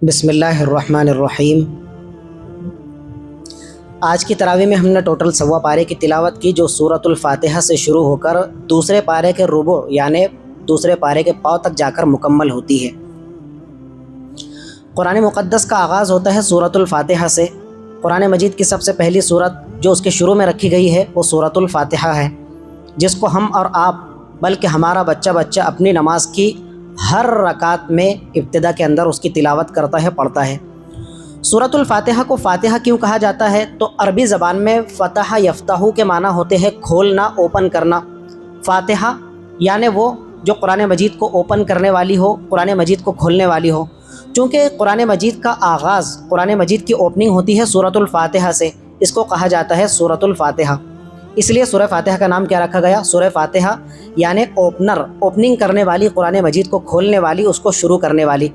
بسم اللہ الرحمن الرحیم۔ آج کی تراویح میں ہم نے ٹوٹل 1.25 پارے کی تلاوت کی، جو سورۃ الفاتحہ سے شروع ہو کر دوسرے پارے کے ربع یعنی دوسرے پارے کے پاؤں تک جا کر مکمل ہوتی ہے۔ قرآن مقدس کا آغاز ہوتا ہے سورۃ الفاتحہ سے۔ قرآن مجید کی سب سے پہلی سورت جو اس کے شروع میں رکھی گئی ہے وہ سورۃ الفاتحہ ہے، جس کو ہم اور آپ بلکہ ہمارا بچہ اپنی نماز کی ہر رکعت میں ابتدا کے اندر اس کی تلاوت کرتا ہے، پڑھتا ہے۔ سورۃ الفاتحہ کو فاتحہ کیوں کہا جاتا ہے؟ تو عربی زبان میں فتح یفتح کے معنی ہوتے ہیں کھولنا، اوپن کرنا۔ فاتحہ یعنی وہ جو قرآن مجید کو اوپن کرنے والی ہو، قرآن مجید کو کھولنے والی ہو۔ چونکہ قرآن مجید کا آغاز، قرآن مجید کی اوپننگ ہوتی ہے سورۃ الفاتحہ سے، اس کو کہا جاتا ہے سورۃ الفاتحہ۔ اس لیے سورہ فاتحہ کا نام کیا رکھا گیا؟ سورہ فاتحہ، یعنی اوپنر، اوپننگ کرنے والی، قرآن مجید کو کھولنے والی، اس کو شروع کرنے والی۔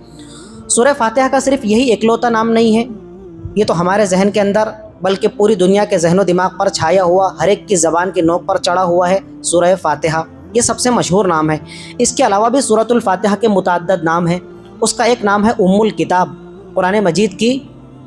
سورہ فاتحہ کا صرف یہی اکلوتا نام نہیں ہے، یہ تو ہمارے ذہن کے اندر بلکہ پوری دنیا کے ذہن و دماغ پر چھایا ہوا، ہر ایک کی زبان کی نوک پر چڑھا ہوا ہے سورہ فاتحہ۔ یہ سب سے مشہور نام ہے۔ اس کے علاوہ بھی سورۃ الفاتحہ کے متعدد نام ہیں۔ اس کا ایک نام ہے ام الکتاب، قرآن مجید کی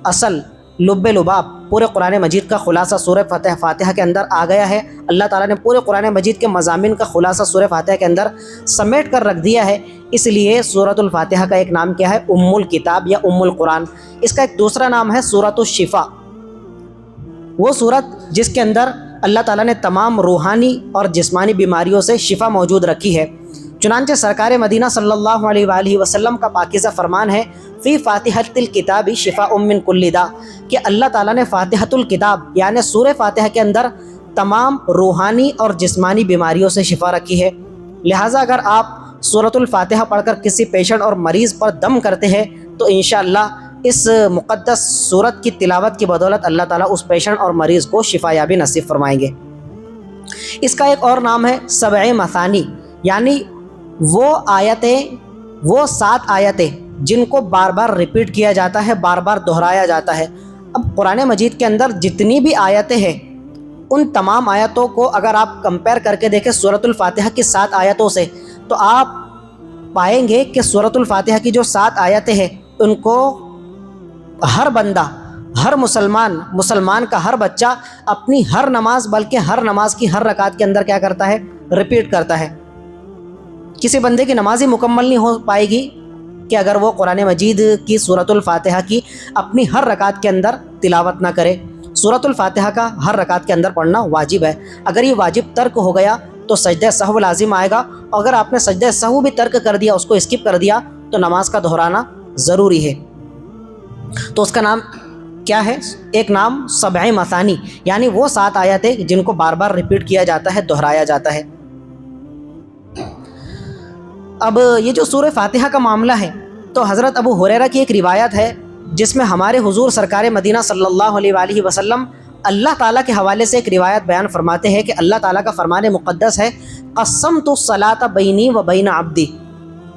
اصل لب لباب، پورے قرآن مجید کا خلاصہ سورہ فاتحہ کے اندر آ گیا ہے۔ اللہ تعالیٰ نے پورے قرآن مجید کے مضامین کا خلاصہ سورہ فاتحہ کے اندر سمیٹ کر رکھ دیا ہے، اس لیے سورۃ الفاتحہ کا ایک نام کیا ہے؟ ام الکتاب یا ام القرآن۔ اس کا ایک دوسرا نام ہے سورۃ الشفا، وہ سورت جس کے اندر اللہ تعالیٰ نے تمام روحانی اور جسمانی بیماریوں سے شفا موجود رکھی ہے۔ چنانچہ سرکار مدینہ صلی اللہ علیہ وآلہ وسلم کا پاکیزہ فرمان ہے، فی فاتحۃ الکتاب شفاء من کل داء، کہ اللہ تعالیٰ نے فاتحۃ الکتاب یعنی سورہ فاتحہ کے اندر تمام روحانی اور جسمانی بیماریوں سے شفا رکھی ہے۔ لہٰذا اگر آپ سورۃ الفاتحہ پڑھ کر کسی پیشنٹ اور مریض پر دم کرتے ہیں تو انشاءاللہ اس مقدس سورت کی تلاوت کی بدولت اللہ تعالیٰ اس پیشنٹ اور مریض کو شفا یابی نصیب فرمائیں گے۔ اس کا ایک اور نام ہے سبع مثانی، یعنی وہ آیتیں، وہ 7 آیتیں جن کو بار بار ریپیٹ کیا جاتا ہے، بار بار دہرایا جاتا ہے۔ اب قرآن مجید کے اندر جتنی بھی آیتیں ہیں، ان تمام آیتوں کو اگر آپ کمپیئر کر کے دیکھیں سورۃ الفاتحہ کی 7 آیتوں سے، تو آپ پائیں گے کہ سورۃ الفاتحہ کی جو 7 آیتیں ہیں ان کو ہر بندہ، ہر مسلمان کا ہر بچہ اپنی ہر نماز، بلکہ ہر نماز کی ہر رکعت کے اندر کیا کرتا ہے؟ ریپیٹ کرتا ہے۔ کسی بندے کی نماز ہی مکمل نہیں ہو پائے گی کہ اگر وہ قرآن مجید کی سورۃ الفاتحہ کی اپنی ہر رکعت کے اندر تلاوت نہ کرے۔ سورۃ الفاتحہ کا ہر رکعت کے اندر پڑھنا واجب ہے۔ اگر یہ واجب ترک ہو گیا تو سجدہ سہو لازم آئے گا، اور اگر آپ نے سجدہ سہو بھی ترک کر دیا، اس کو اسکپ کر دیا، تو نماز کا دہرانا ضروری ہے۔ تو اس کا نام کیا ہے؟ ایک نام سبع مثانی، یعنی وہ 7 آیتیں جن کو بار بار ریپیٹ کیا جاتا ہے، دہرایا جاتا ہے۔ اب یہ جو سورہ فاتحہ کا معاملہ ہے، تو حضرت ابو ہریرہ کی ایک روایت ہے جس میں ہمارے حضور سرکار مدینہ صلی اللہ علیہ وآلہ وسلم اللہ تعالیٰ کے حوالے سے ایک روایت بیان فرماتے ہیں کہ اللہ تعالیٰ کا فرمان مقدس ہے، قسمت الصلاۃ بینی و بین عبدی،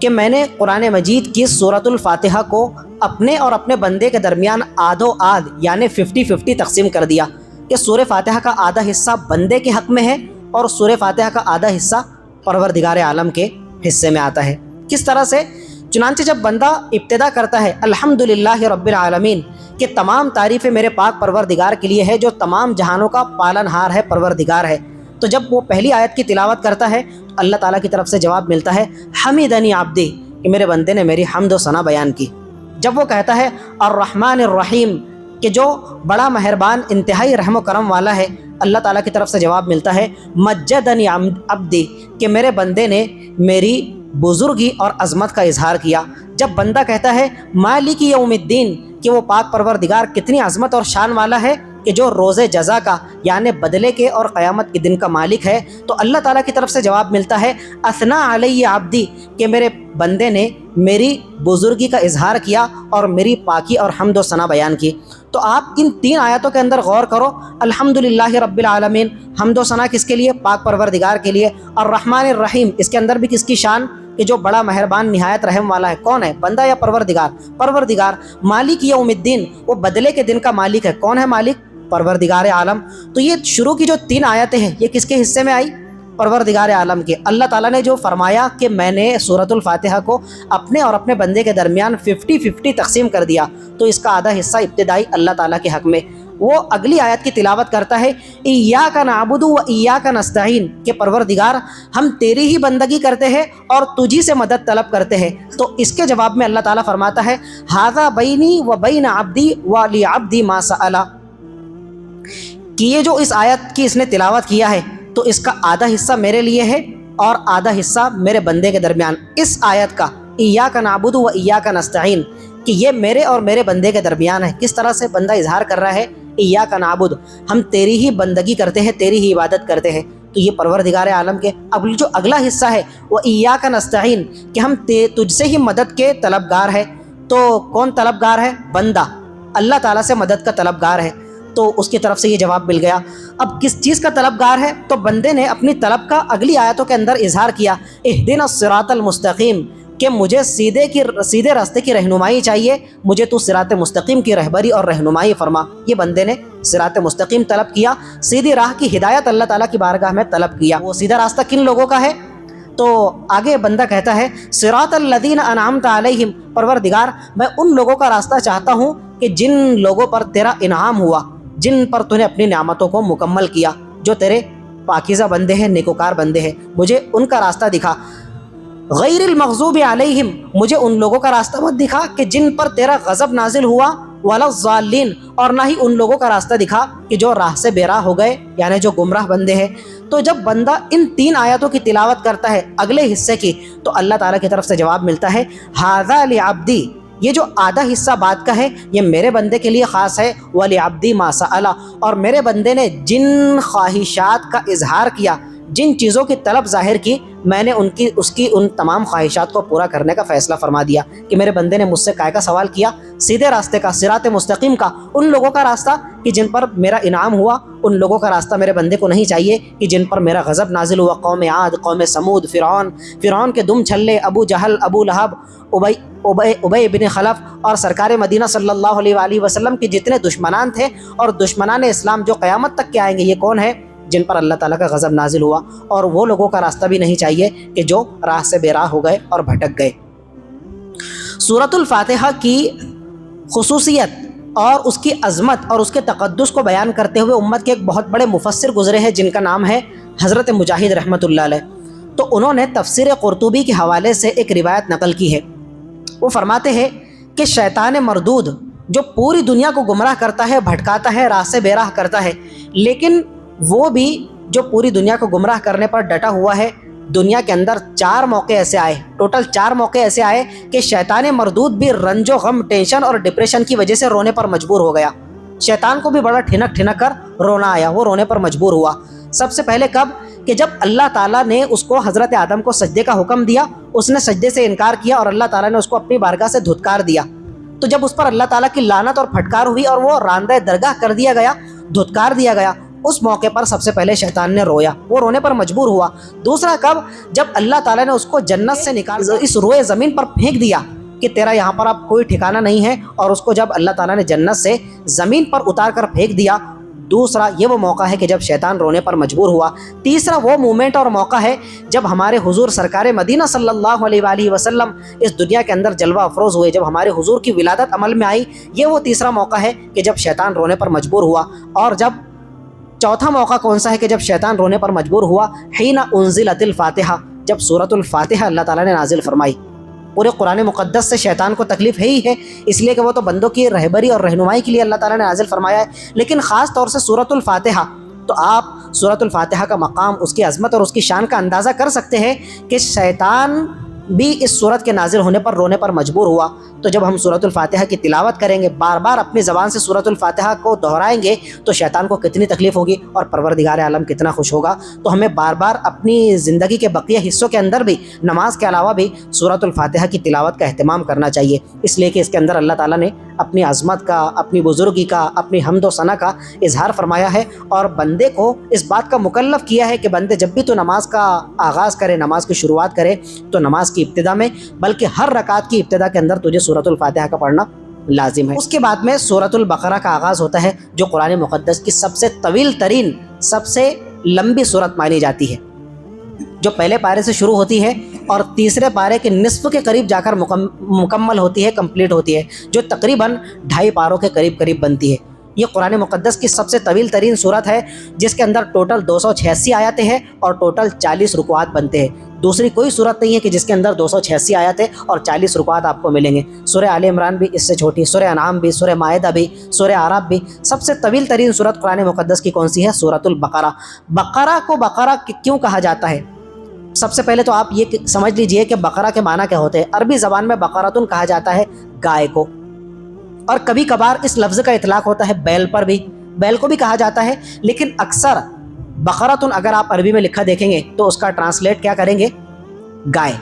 کہ میں نے قرآن مجید کی سورۃ الفاتحہ کو اپنے اور اپنے بندے کے درمیان آدھو آدھ یعنی 50-50 تقسیم کر دیا، کہ سورہ فاتحہ کا آدھا حصہ بندے کے حق میں ہے اور سورہ فاتحہ کا آدھا حصہ پروردگار عالم کے حصے میں آتا ہے۔ کس طرح سے؟ چنانچہ جب بندہ ابتدا کرتا ہے الحمدللہ رب العالمین، کہ تمام تعریفیں میرے پاک پروردگار کے لیے ہے جو تمام جہانوں کا پالن ہار ہے، پروردگار ہے، تو جب وہ پہلی آیت کی تلاوت کرتا ہے تو اللہ تعالیٰ کی طرف سے جواب ملتا ہے حمیدنی عبدی، کہ میرے بندے نے میری حمد و ثنا بیان کی۔ جب وہ کہتا ہے الرحمن الرحیم، کہ جو بڑا مہربان انتہائی رحم و کرم والا ہے، اللہ تعالیٰ کی طرف سے جواب ملتا ہے مجدنی عبدی، کہ میرے بندے نے میری بزرگی اور عظمت کا اظہار کیا۔ جب بندہ کہتا ہے مالک یوم الدین، کہ وہ پاک پروردگار کتنی عظمت اور شان والا ہے، کہ جو روز جزا کا یعنی بدلے کے اور قیامت کے دن کا مالک ہے، تو اللہ تعالیٰ کی طرف سے جواب ملتا ہے اثنا علی عبدی، کہ میرے بندے نے میری بزرگی کا اظہار کیا اور میری پاکی اور حمد و ثنا بیان کی۔ تو آپ ان 3 آیتوں کے اندر غور کرو، الحمدللہ رب العالمین، حمد و ثنا کس کے لیے؟ پاک پروردگار کے لیے۔ الرحمن الرحیم، اس کے اندر بھی کس کی شان؟ کہ جو بڑا مہربان نہایت رحم والا ہے، کون ہے؟ بندہ یا پروردگار؟ پروردگار۔ مالک یوم الدین، وہ بدلے کے دن کا مالک ہے، کون ہے مالک؟ پروردگار عالم۔ تو یہ شروع کی جو 3 آیتیں ہیں یہ کس کے حصے میں آئی؟ پروردگار عالم کے، اللہ تعالیٰ نے جو فرمایا کہ میں نے سورۃ الفاتحہ کو اپنے اور اپنے بندے کے درمیان 50-50 تقسیم کر دیا، تو اس کا آدھا حصہ ابتدائی اللہ تعالیٰ کے حق میں۔ وہ اگلی آیت کی تلاوت کرتا ہے، ایاک نعبد و ایاک نستعین، کہ پروردگار ہم تیری ہی بندگی کرتے ہیں اور تجھی سے مدد طلب کرتے ہیں۔ تو اس کے جواب میں اللہ تعالیٰ فرماتا ہے، ھذا بینی و بین عبدی ولعبدی ما سأل، کہ یہ جو اس آیت کی اس نے تلاوت کیا ہے تو اس کا آدھا حصہ میرے لیے ہے اور آدھا حصہ میرے بندے کے درمیان۔ اس آیت کا ایاک نعبد و ایاک نستعین کہ یہ میرے اور میرے بندے کے درمیان ہے۔ کس طرح سے بندہ اظہار کر رہا ہے، ایاک نعبد، ہم تیری ہی بندگی کرتے ہیں، تیری ہی عبادت کرتے ہیں، تو یہ پروردگار عالم کے۔ اب جو اگلا حصہ ہے وہ ایاک نستعین کہ ہم تجھ سے ہی مدد کے طلبگار ہیں۔ تو کون طلبگار ہے؟ بندہ اللہ تعالیٰ سے مدد کا طلبگار ہے، تو اس کی طرف سے یہ جواب مل گیا۔ اب کس چیز کا طلبگار ہے؟ تو بندے نے اپنی طلب کا اگلی آیتوں کے اندر اظہار کیا، اہدنا الصراط المستقیم، کہ مجھے سیدھے راستے کی رہنمائی چاہیے، مجھے تو صراط مستقیم کی رہبری اور رہنمائی فرما۔ یہ بندے نے صراط مستقیم طلب کیا، سیدھی راہ کی ہدایت اللہ تعالیٰ کی بارگاہ میں طلب کیا۔ وہ سیدھا راستہ کن لوگوں کا ہے؟ تو آگے بندہ کہتا ہے، صراط الذین انعمت علیہم، پروردگار میں ان لوگوں کا راستہ چاہتا ہوں کہ جن لوگوں پر تیرا انعام ہوا، جن پر تو نے اپنی نعمتوں کو مکمل کیا، جو تیرے پاکیزہ بندے ہیں، نیکوکار بندے ہیں، مجھے ان کا راستہ دکھا۔ غیر المغضوب علیہم، مجھے ان لوگوں کا راستہ مت دکھا کہ جن پر تیرا غضب نازل ہوا، ولا الضالین، اور نہ ہی ان لوگوں کا راستہ دکھا کہ جو راہ سے بے راہ ہو گئے، یعنی جو گمراہ بندے ہیں۔ تو جب بندہ ان 3 آیاتوں کی تلاوت کرتا ہے اگلے حصے کی، تو اللہ تعالیٰ کی طرف سے جواب ملتا ہے، ھذا لعبدی، یہ جو آدھا حصہ بات کا ہے یہ میرے بندے کے لیے خاص ہے، وَلِعَبْدِي مَا سَأَلَ، اور میرے بندے نے جن خواہشات کا اظہار کیا، جن چیزوں کی طلب ظاہر کی، میں نے اس کی ان تمام خواہشات کو پورا کرنے کا فیصلہ فرما دیا کہ میرے بندے نے مجھ سے کائے کا سوال کیا، سیدھے راستے کا، صراط مستقیم کا، ان لوگوں کا راستہ کہ جن پر میرا انعام ہوا، ان لوگوں کا راستہ میرے بندے کو نہیں چاہیے کہ جن پر میرا غضب نازل ہوا، قوم عاد، قوم سمود، فرعون کے دم چھلے، ابو جہل، ابو لہب، ابی بن خلف، اور سرکار مدینہ صلی اللہ علیہ وآلہ وسلم کے جتنے دشمنان تھے اور دشمنان اسلام جو قیامت تک کے آئیں گے، یہ کون ہے؟ جن پر اللہ تعالیٰ کا غضب نازل ہوا، اور وہ لوگوں کا راستہ بھی نہیں چاہیے کہ جو راہ سے بے راہ ہو گئے اور بھٹک گئے۔ سورۃ الفاتحہ کی خصوصیت اور اس کی عظمت اور اس کے تقدس کو بیان کرتے ہوئے امت کے ایک بہت بڑے مفسر گزرے ہیں جن کا نام ہے حضرت مجاہد رحمۃ اللہ علیہ۔ تو انہوں نے تفسیر قرطبی کے حوالے سے ایک روایت نقل کی ہے۔ وہ فرماتے ہیں کہ شیطان مردود جو پوری دنیا کو گمراہ کرتا ہے، بھٹکاتا ہے، راہ سے بے راہ کرتا ہے، لیکن وہ بھی جو پوری دنیا کو گمراہ کرنے پر ڈٹا ہوا ہے، دنیا کے اندر 4 موقع ایسے آئے، ٹوٹل 4 موقع ایسے آئے کہ شیطان مردود بھی رنج و غم، ٹینشن اور ڈپریشن کی وجہ سے رونے پر مجبور ہو گیا۔ شیطان کو بھی بڑا ٹھنک کر رونا آیا، وہ رونے پر مجبور ہوا۔ سب سے پہلے کب؟ کہ جب اللہ تعالیٰ نے اس کو، حضرت آدم کو سجدے کا حکم دیا، اس نے سجدے سے انکار کیا اور اللہ تعالیٰ نے اس کو اپنی بارگاہ سے دھتکار دیا۔ تو جب اس پر اللہ تعالیٰ کی لعنت اور پھٹکار ہوئی اور وہ راندہ درگاہ کر دیا گیا، دھتکار دیا گیا، اس موقع پر سب سے پہلے شیطان نے رویا، وہ رونے پر مجبور ہوا۔ دوسرا کب؟ جب اللہ تعالیٰ نے اس کو جنت سے نکال اس روئے زمین پر پھینک دیا کہ تیرا یہاں پر اب کوئی ٹھکانہ نہیں ہے، اور اس کو جب اللہ تعالیٰ نے جنت سے زمین پر اتار کر پھینک دیا۔ دوسرا یہ وہ موقع ہے کہ جب شیطان رونے پر مجبور ہوا۔ تیسرا وہ مومنٹ اور موقع ہے جب ہمارے حضور سرکار مدینہ صلی اللہ علیہ وآلہ وسلم اس دنیا کے اندر جلوہ افروز ہوئے، جب ہمارے حضور کی ولادت عمل میں آئی، یہ وہ تیسرا موقع ہے کہ جب شیطان رونے پر مجبور ہوا۔ اور جب چوتھا موقع کون سا ہے کہ جب شیطان رونے پر مجبور ہوا؟ حین انزلت الفاتحہ، جب سورۃ الفاتحہ اللہ تعالیٰ نے نازل فرمائی۔ پورے قرآن مقدس سے شیطان کو تکلیف ہے ہی ہے، اس لیے کہ وہ تو بندوں کی رہبری اور رہنمائی کے لیے اللہ تعالیٰ نے نازل فرمایا ہے، لیکن خاص طور سے سورۃ الفاتحہ، تو آپ سورۃ الفاتحہ کا مقام، اس کی عظمت اور اس کی شان کا اندازہ کر سکتے ہیں کہ شیطان بھی اس سورت کے نازل ہونے پر رونے پر مجبور ہوا۔ تو جب ہم سورۃ الفاتحہ کی تلاوت کریں گے، بار بار اپنی زبان سے سورۃ الفاتحہ کو دہرائیں گے، تو شیطان کو کتنی تکلیف ہوگی اور پروردگار عالم کتنا خوش ہوگا۔ تو ہمیں بار بار اپنی زندگی کے بقیہ حصوں کے اندر بھی، نماز کے علاوہ بھی، سورۃ الفاتحہ کی تلاوت کا اہتمام کرنا چاہیے، اس لیے کہ اس کے اندر اللہ تعالیٰ نے اپنی عظمت کا، اپنی بزرگی کا، اپنی حمد و ثنا کا اظہار فرمایا ہے، اور بندے کو اس بات کا مکلف کیا ہے کہ بندے جب بھی تو نماز کا آغاز کرے، نماز کی شروعات کرے، تو نماز کی ابتدا میں، بلکہ ہر رکعت کی ابتدا کے اندر تجھے سورۃ الفاتحہ کا پڑھنا لازم ہے۔ اس کے بعد میں سورۃ البقرہ کا آغاز ہوتا ہے، جو قرآن مقدس کی سب سے طویل ترین، سب سے لمبی سورت مانی جاتی ہے۔ جو پہلے پارے سے شروع ہوتی ہے اور تیسرے پارے کے نصف کے قریب جا کر مکمل ہوتی ہے، کمپلیٹ ہوتی ہے، جو تقریباً 2.5 پاروں کے قریب بنتی ہے۔ یہ قرآن مقدس کی سب سے طویل ترین صورت ہے، جس کے اندر ٹوٹل 286 آیتیں ہیں اور ٹوٹل 40 رکوعات بنتے ہیں۔ دوسری کوئی صورت نہیں ہے کہ جس کے اندر 286 آیتیں اور 40 رکوعات آپ کو ملیں گے۔ سورہ آل عمران بھی اس سے چھوٹی، سورہ انعام بھی، سورہ مائدہ بھی، سورہ اعراف بھی۔ سب سے طویل ترین صورت قرآن مقدس کی کون سی ہے؟ سورۃ البقرہ۔ بقرہ کو بقرہ کیوں کہا جاتا ہے؟ سب سے پہلے تو آپ یہ سمجھ لیجئے کہ بقرہ کے معنی کیا ہوتے ہیں۔ عربی زبان میں بقرۃن کہا جاتا ہے گائے کو، اور کبھی کبھار اس لفظ کا اطلاق ہوتا ہے بیل پر بھی، بیل کو بھی کہا جاتا ہے، لیکن اکثر بقرۃن اگر آپ عربی میں لکھا دیکھیں گے تو اس کا ٹرانسلیٹ کیا کریں گے؟ گائے۔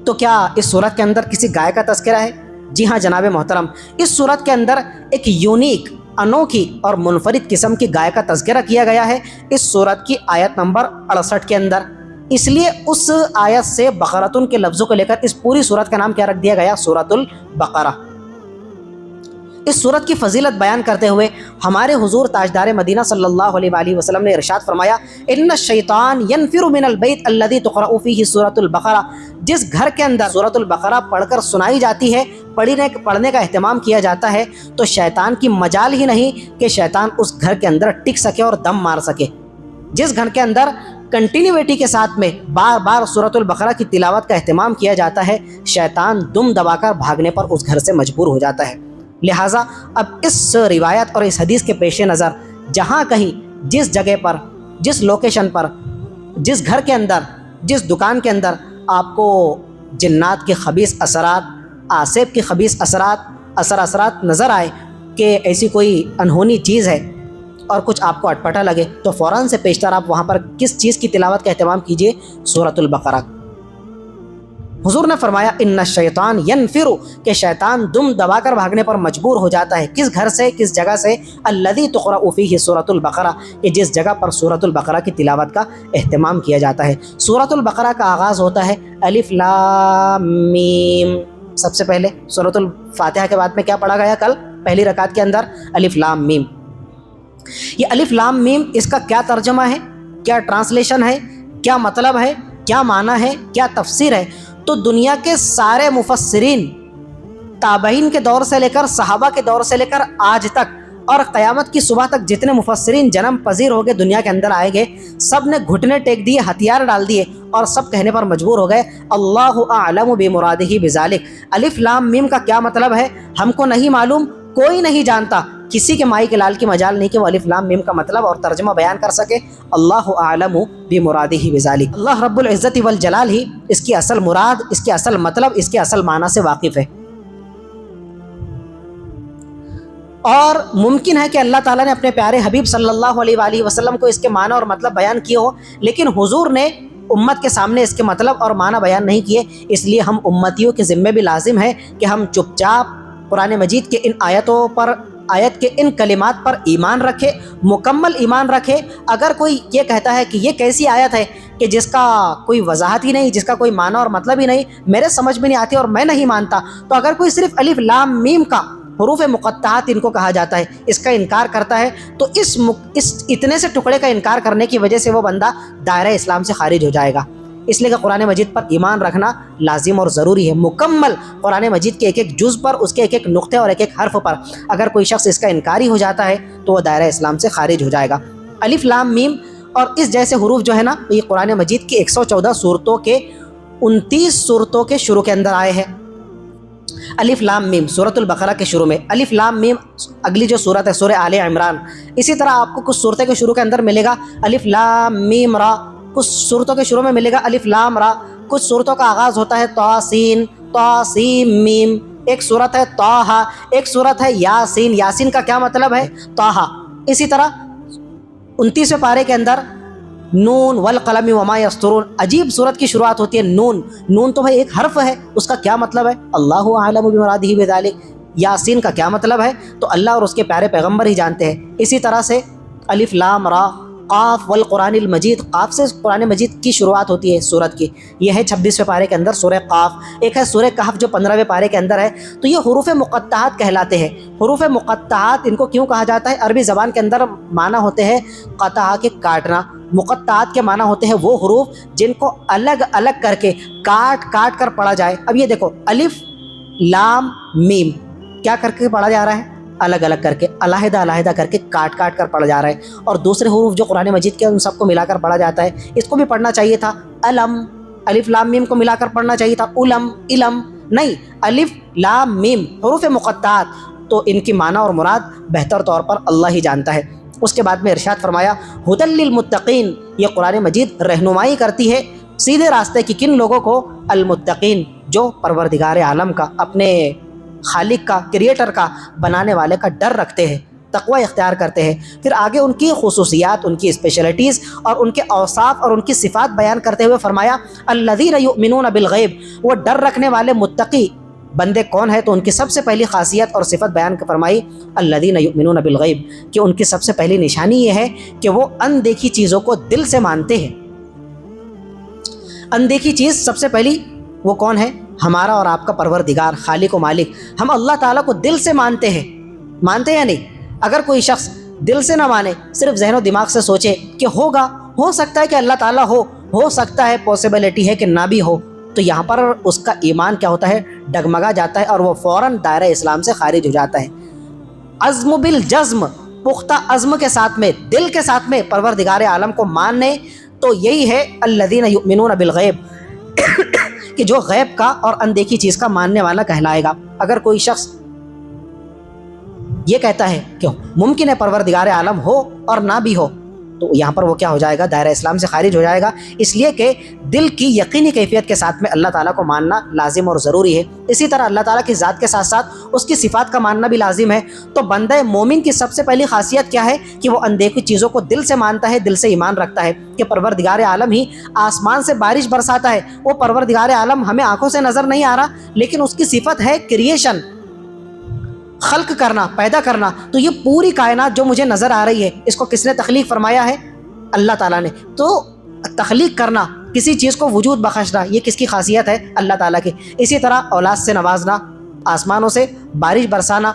تو کیا اس صورت کے اندر کسی گائے کا تذکرہ ہے؟ جی ہاں جناب محترم، اس صورت کے اندر ایک یونیک، انوکھی اور منفرد قسم کی گائے کا تذکرہ کیا گیا ہے اس صورت کی آیت نمبر 68 کے اندر۔ اس لیے اس آیت سے بقرۃن کے لفظوں کو لے کر اس پوری صورت کا نام کیا رکھ دیا گیا؟ سورۃ البقرہ۔ اس صورت کی فضیلت بیان کرتے ہوئے ہمارے حضور تاجدار مدینہ صلی اللہ علیہ وآلہ وسلم نے ارشاد فرمایا، ان الشیطان ینفر من البیت الذی تقرأ فیہ سورۃ البقرہ۔ جس گھر کے اندر سورۃ البقرہ پڑھ کر سنائی جاتی ہے، پڑھنے کا اہتمام کیا جاتا ہے، تو شیطان کی مجال ہی نہیں کہ شیطان اس گھر کے اندر ٹک سکے اور دم مار سکے۔ جس گھر کے اندر کنٹینیوٹی کے ساتھ میں بار بار سورۃ البقرہ کی تلاوت کا اہتمام کیا جاتا ہے، شیطان دم دبا کر بھاگنے پر اس گھر سے مجبور ہو جاتا ہے۔ لہٰذا اب اس روایت اور اس حدیث کے پیش نظر جہاں کہیں، جس جگہ پر، جس لوکیشن پر، جس گھر کے اندر، جس دکان کے اندر آپ کو جنات کے خبیث اثرات، آصب کے خبیث اثرات نظر آئے کہ ایسی کوئی انہونی چیز ہے اور کچھ آپ کو اٹپٹا لگے، تو فوراً سے پیشتر آپ وہاں پر کس چیز کی تلاوت کا اہتمام کیجئے؟ سورۃ البقرہ۔ حضور نے فرمایا ان الشیطان ینفر، کہ شیطان دم دبا کر بھاگنے پر مجبور ہو جاتا ہے۔ کس گھر سے، کس جگہ سے؟ الذی تقرأ فیہ سورۃ البقرہ، کہ جس جگہ پر سورۃ البقرہ کی تلاوت کا اہتمام کیا جاتا ہے۔ سورۃ البقرہ کا آغاز ہوتا ہے الف لام میم۔ سب سے پہلے سورۃ الفاتحہ کے بعد میں کیا پڑھا گیا کل پہلی رکعت کے اندر؟ الف لام میم۔ یہ الف لام میم، اس کا کیا ترجمہ ہے، کیا ٹرانسلیشن ہے، کیا مطلب ہے، کیا معنی ہے، کیا تفسیر ہے؟ تو دنیا کے سارے مفسرین، تابعین کے دور سے لے کر صحابہ کے دور سے لے کر آج تک اور قیامت کی صبح تک جتنے مفسرین جنم پذیر ہو گئے، دنیا کے اندر آئے گئے، سب نے گھٹنے ٹیک دیے، ہتھیار ڈال دیے اور سب کہنے پر مجبور ہو گئے اللہ اعلم بمرادہ بذالک۔ الف لام میم کا کیا مطلب ہے ہم کو نہیں معلوم، کوئی نہیں جانتا، کسی کے مائی کے لال کی مجال نہیں کہ وہ الف لام میم کا مطلب اور ترجمہ بیان کر سکے۔ اللہ اعلم بمرادہ بذالک، اللہ رب العزت والجلال ہی اس کی اصل مراد، اس کے اصل مطلب، اس کے اصل معنی سے واقف ہے۔ اور ممکن ہے کہ اللہ تعالیٰ نے اپنے پیارے حبیب صلی اللہ علیہ وآلہ وسلم کو اس کے معنی اور مطلب بیان کیے ہو، لیکن حضور نے امت کے سامنے اس کے مطلب اور معنی بیان نہیں کیے۔ اس لیے ہم امتیوں کے ذمے بھی لازم ہے کہ ہم چپ چاپ قرآن مجید کے ان آیتوں پر، آیت کے ان کلمات پر ایمان رکھے، مکمل ایمان رکھے۔ اگر کوئی یہ کہتا ہے کہ یہ کیسی آیت ہے کہ جس کا کوئی وضاحت ہی نہیں، جس کا کوئی معنی اور مطلب ہی نہیں، میرے سمجھ میں نہیں آتی اور میں نہیں مانتا، تو اگر کوئی صرف الف لام میم کا، حروف مقطعات ان کو کہا جاتا ہے، اس کا انکار کرتا ہے، تو اس اتنے سے ٹکڑے کا انکار کرنے کی وجہ سے وہ بندہ دائرہ اسلام سے خارج ہو جائے گا۔ اس لیے کہ قرآن مجید پر ایمان رکھنا لازم اور ضروری ہے۔ مکمل قرآن مجید کے ایک ایک جز پر، اس کے ایک ایک نقطے اور ایک ایک حرف پر اگر کوئی شخص اس کا انکاری ہو جاتا ہے تو وہ دائرہ اسلام سے خارج ہو جائے گا۔ الف لام میم اور اس جیسے حروف جو ہے نا، یہ قرآن مجید کی 114 صورتوں کے 29 صورتوں کے شروع کے اندر آئے ہیں۔ الف لام میم سورۃ البقرہ کے شروع میں، الف لام میم اگلی جو صورت ہے سورہ آل عمران، اسی طرح آپ کو کچھ صورتوں کے شروع کے اندر ملے گا الف لام میم را، کچھ صورتوں کے شروع میں ملے گا الف لام را، کچھ صورتوں کا آغاز ہوتا ہے طاسین میم، ایک صورت ہے طٰہٰ، ایک صورت ہے یاسین، یاسین کا کیا مطلب ہے؟ طٰہٰ۔ اسی طرح 29ویں پارے کے اندر نون والقلم وما یسطرون، عجیب صورت کی شروعات ہوتی ہے نون، نون تو بھائی ایک حرف ہے، اس کا کیا مطلب ہے؟ اللہ اعلم بمرادہ بذالک۔ یاسین کا کیا مطلب ہے؟ تو اللہ اور اس کے پیارے پیغمبر ہی جانتے ہیں۔ اسی طرح سے الف لام را، قاف والقرآن المجید، قاف سے قرآن مجید کی شروعات ہوتی ہے سورت کی، یہ ہے 26ویں پارے کے اندر سورہ قاف۔ ایک ہے سورہ کہف جو 15ویں پارے کے اندر ہے۔ تو یہ حروف مقطعات کہلاتے ہیں۔ حروف مقطعات ان کو کیوں کہا جاتا ہے؟ عربی زبان کے اندر معنی ہوتے ہیں قطع کے کاٹنا، مقطعات کے معنی ہوتے ہیں وہ حروف جن کو الگ الگ کر کے کاٹ کاٹ کر پڑھا جائے۔ اب یہ دیکھو الف لام میم کیا کر کے پڑھا جا رہا ہے؟ الگ الگ کر کے، علیحدہ علیحدہ کر کے کاٹ کاٹ کر پڑھا جا رہا ہے۔ اور دوسرے حروف جو قرآن مجید کے ان سب کو ملا کر پڑھا جاتا ہے، اس کو بھی پڑھنا چاہیے تھا علم، الف لام میم کو ملا کر پڑھنا چاہیے تھا علم علم، نہیں الف لام میم حروف مقطعات، تو ان کی معنی اور مراد بہتر طور پر اللہ ہی جانتا ہے۔ اس کے بعد میں ارشاد فرمایا ھدی للمتقین، یہ قرآن مجید رہنمائی کرتی ہے سیدھے راستے کی کن لوگوں کو؟ المتقین، جو پروردگار عالم کا، اپنے خالق کا، کریٹر کا، بنانے والے کا ڈر رکھتے ہیں، تقوی اختیار کرتے ہیں۔ پھر آگے ان کی خصوصیات، ان کی اسپیشلٹیز اور ان کے اوصاف اور ان کی صفات بیان کرتے ہوئے فرمایا الذین یؤمنون بالغیب، وہ ڈر رکھنے والے متقی بندے کون ہیں؟ تو ان کی سب سے پہلی خاصیت اور صفت بیان فرمائی الذین یؤمنون بالغیب، کہ ان کی سب سے پہلی نشانی یہ ہے کہ وہ اندیکھی چیزوں کو دل سے مانتے ہیں۔ اندیکھی چیز سب سے پہلی وہ کون ہے؟ ہمارا اور آپ کا پروردگار، خالق و مالک۔ ہم اللہ تعالیٰ کو دل سے مانتے ہیں، مانتے یا نہیں؟ اگر کوئی شخص دل سے نہ مانے، صرف ذہن و دماغ سے سوچے کہ ہوگا، ہو سکتا ہے کہ اللہ تعالیٰ ہو سکتا ہے پاسبلٹی ہے کہ نہ بھی ہو، تو یہاں پر اس کا ایمان کیا ہوتا ہے؟ ڈگمگا جاتا ہے اور وہ فوراً دائرہ اسلام سے خارج ہو جاتا ہے۔ عزم بالجزم، پختہ عزم کے ساتھ میں، دل کے ساتھ میں پروردگار عالم کو ماننے، تو یہی ہے الذین یؤمنون بالغیب، کہ جو غیب کا اور اندیکھی چیز کا ماننے والا کہلائے گا۔ اگر کوئی شخص یہ کہتا ہے کہ ممکن ہے پروردگار عالم ہو اور نہ بھی ہو، تو یہاں پر وہ کیا ہو جائے گا؟ دائرہ اسلام سے خارج ہو جائے گا، اس لیے کہ دل کی یقینی کیفیت کے ساتھ میں اللہ تعالیٰ کو ماننا لازم اور ضروری ہے۔ اسی طرح اللہ تعالیٰ کی ذات کے ساتھ ساتھ اس کی صفات کا ماننا بھی لازم ہے۔ تو بندہ مومن کی سب سے پہلی خاصیت کیا ہے؟ کہ وہ اندیکھی چیزوں کو دل سے مانتا ہے، دل سے ایمان رکھتا ہے کہ پروردگار عالم ہی آسمان سے بارش برساتا ہے۔ وہ پروردگار عالم ہمیں آنکھوں سے نظر نہیں آ رہا، لیکن اس کی صفت ہے کریشن، خلق کرنا، پیدا کرنا۔ تو یہ پوری کائنات جو مجھے نظر آ رہی ہے، اس کو کس نے تخلیق فرمایا ہے؟ اللہ تعالیٰ نے۔ تو تخلیق کرنا، کسی چیز کو وجود بخشنا، یہ کس کی خاصیت ہے؟ اللہ تعالیٰ کی۔ اسی طرح اولاد سے نوازنا، آسمانوں سے بارش برسانا،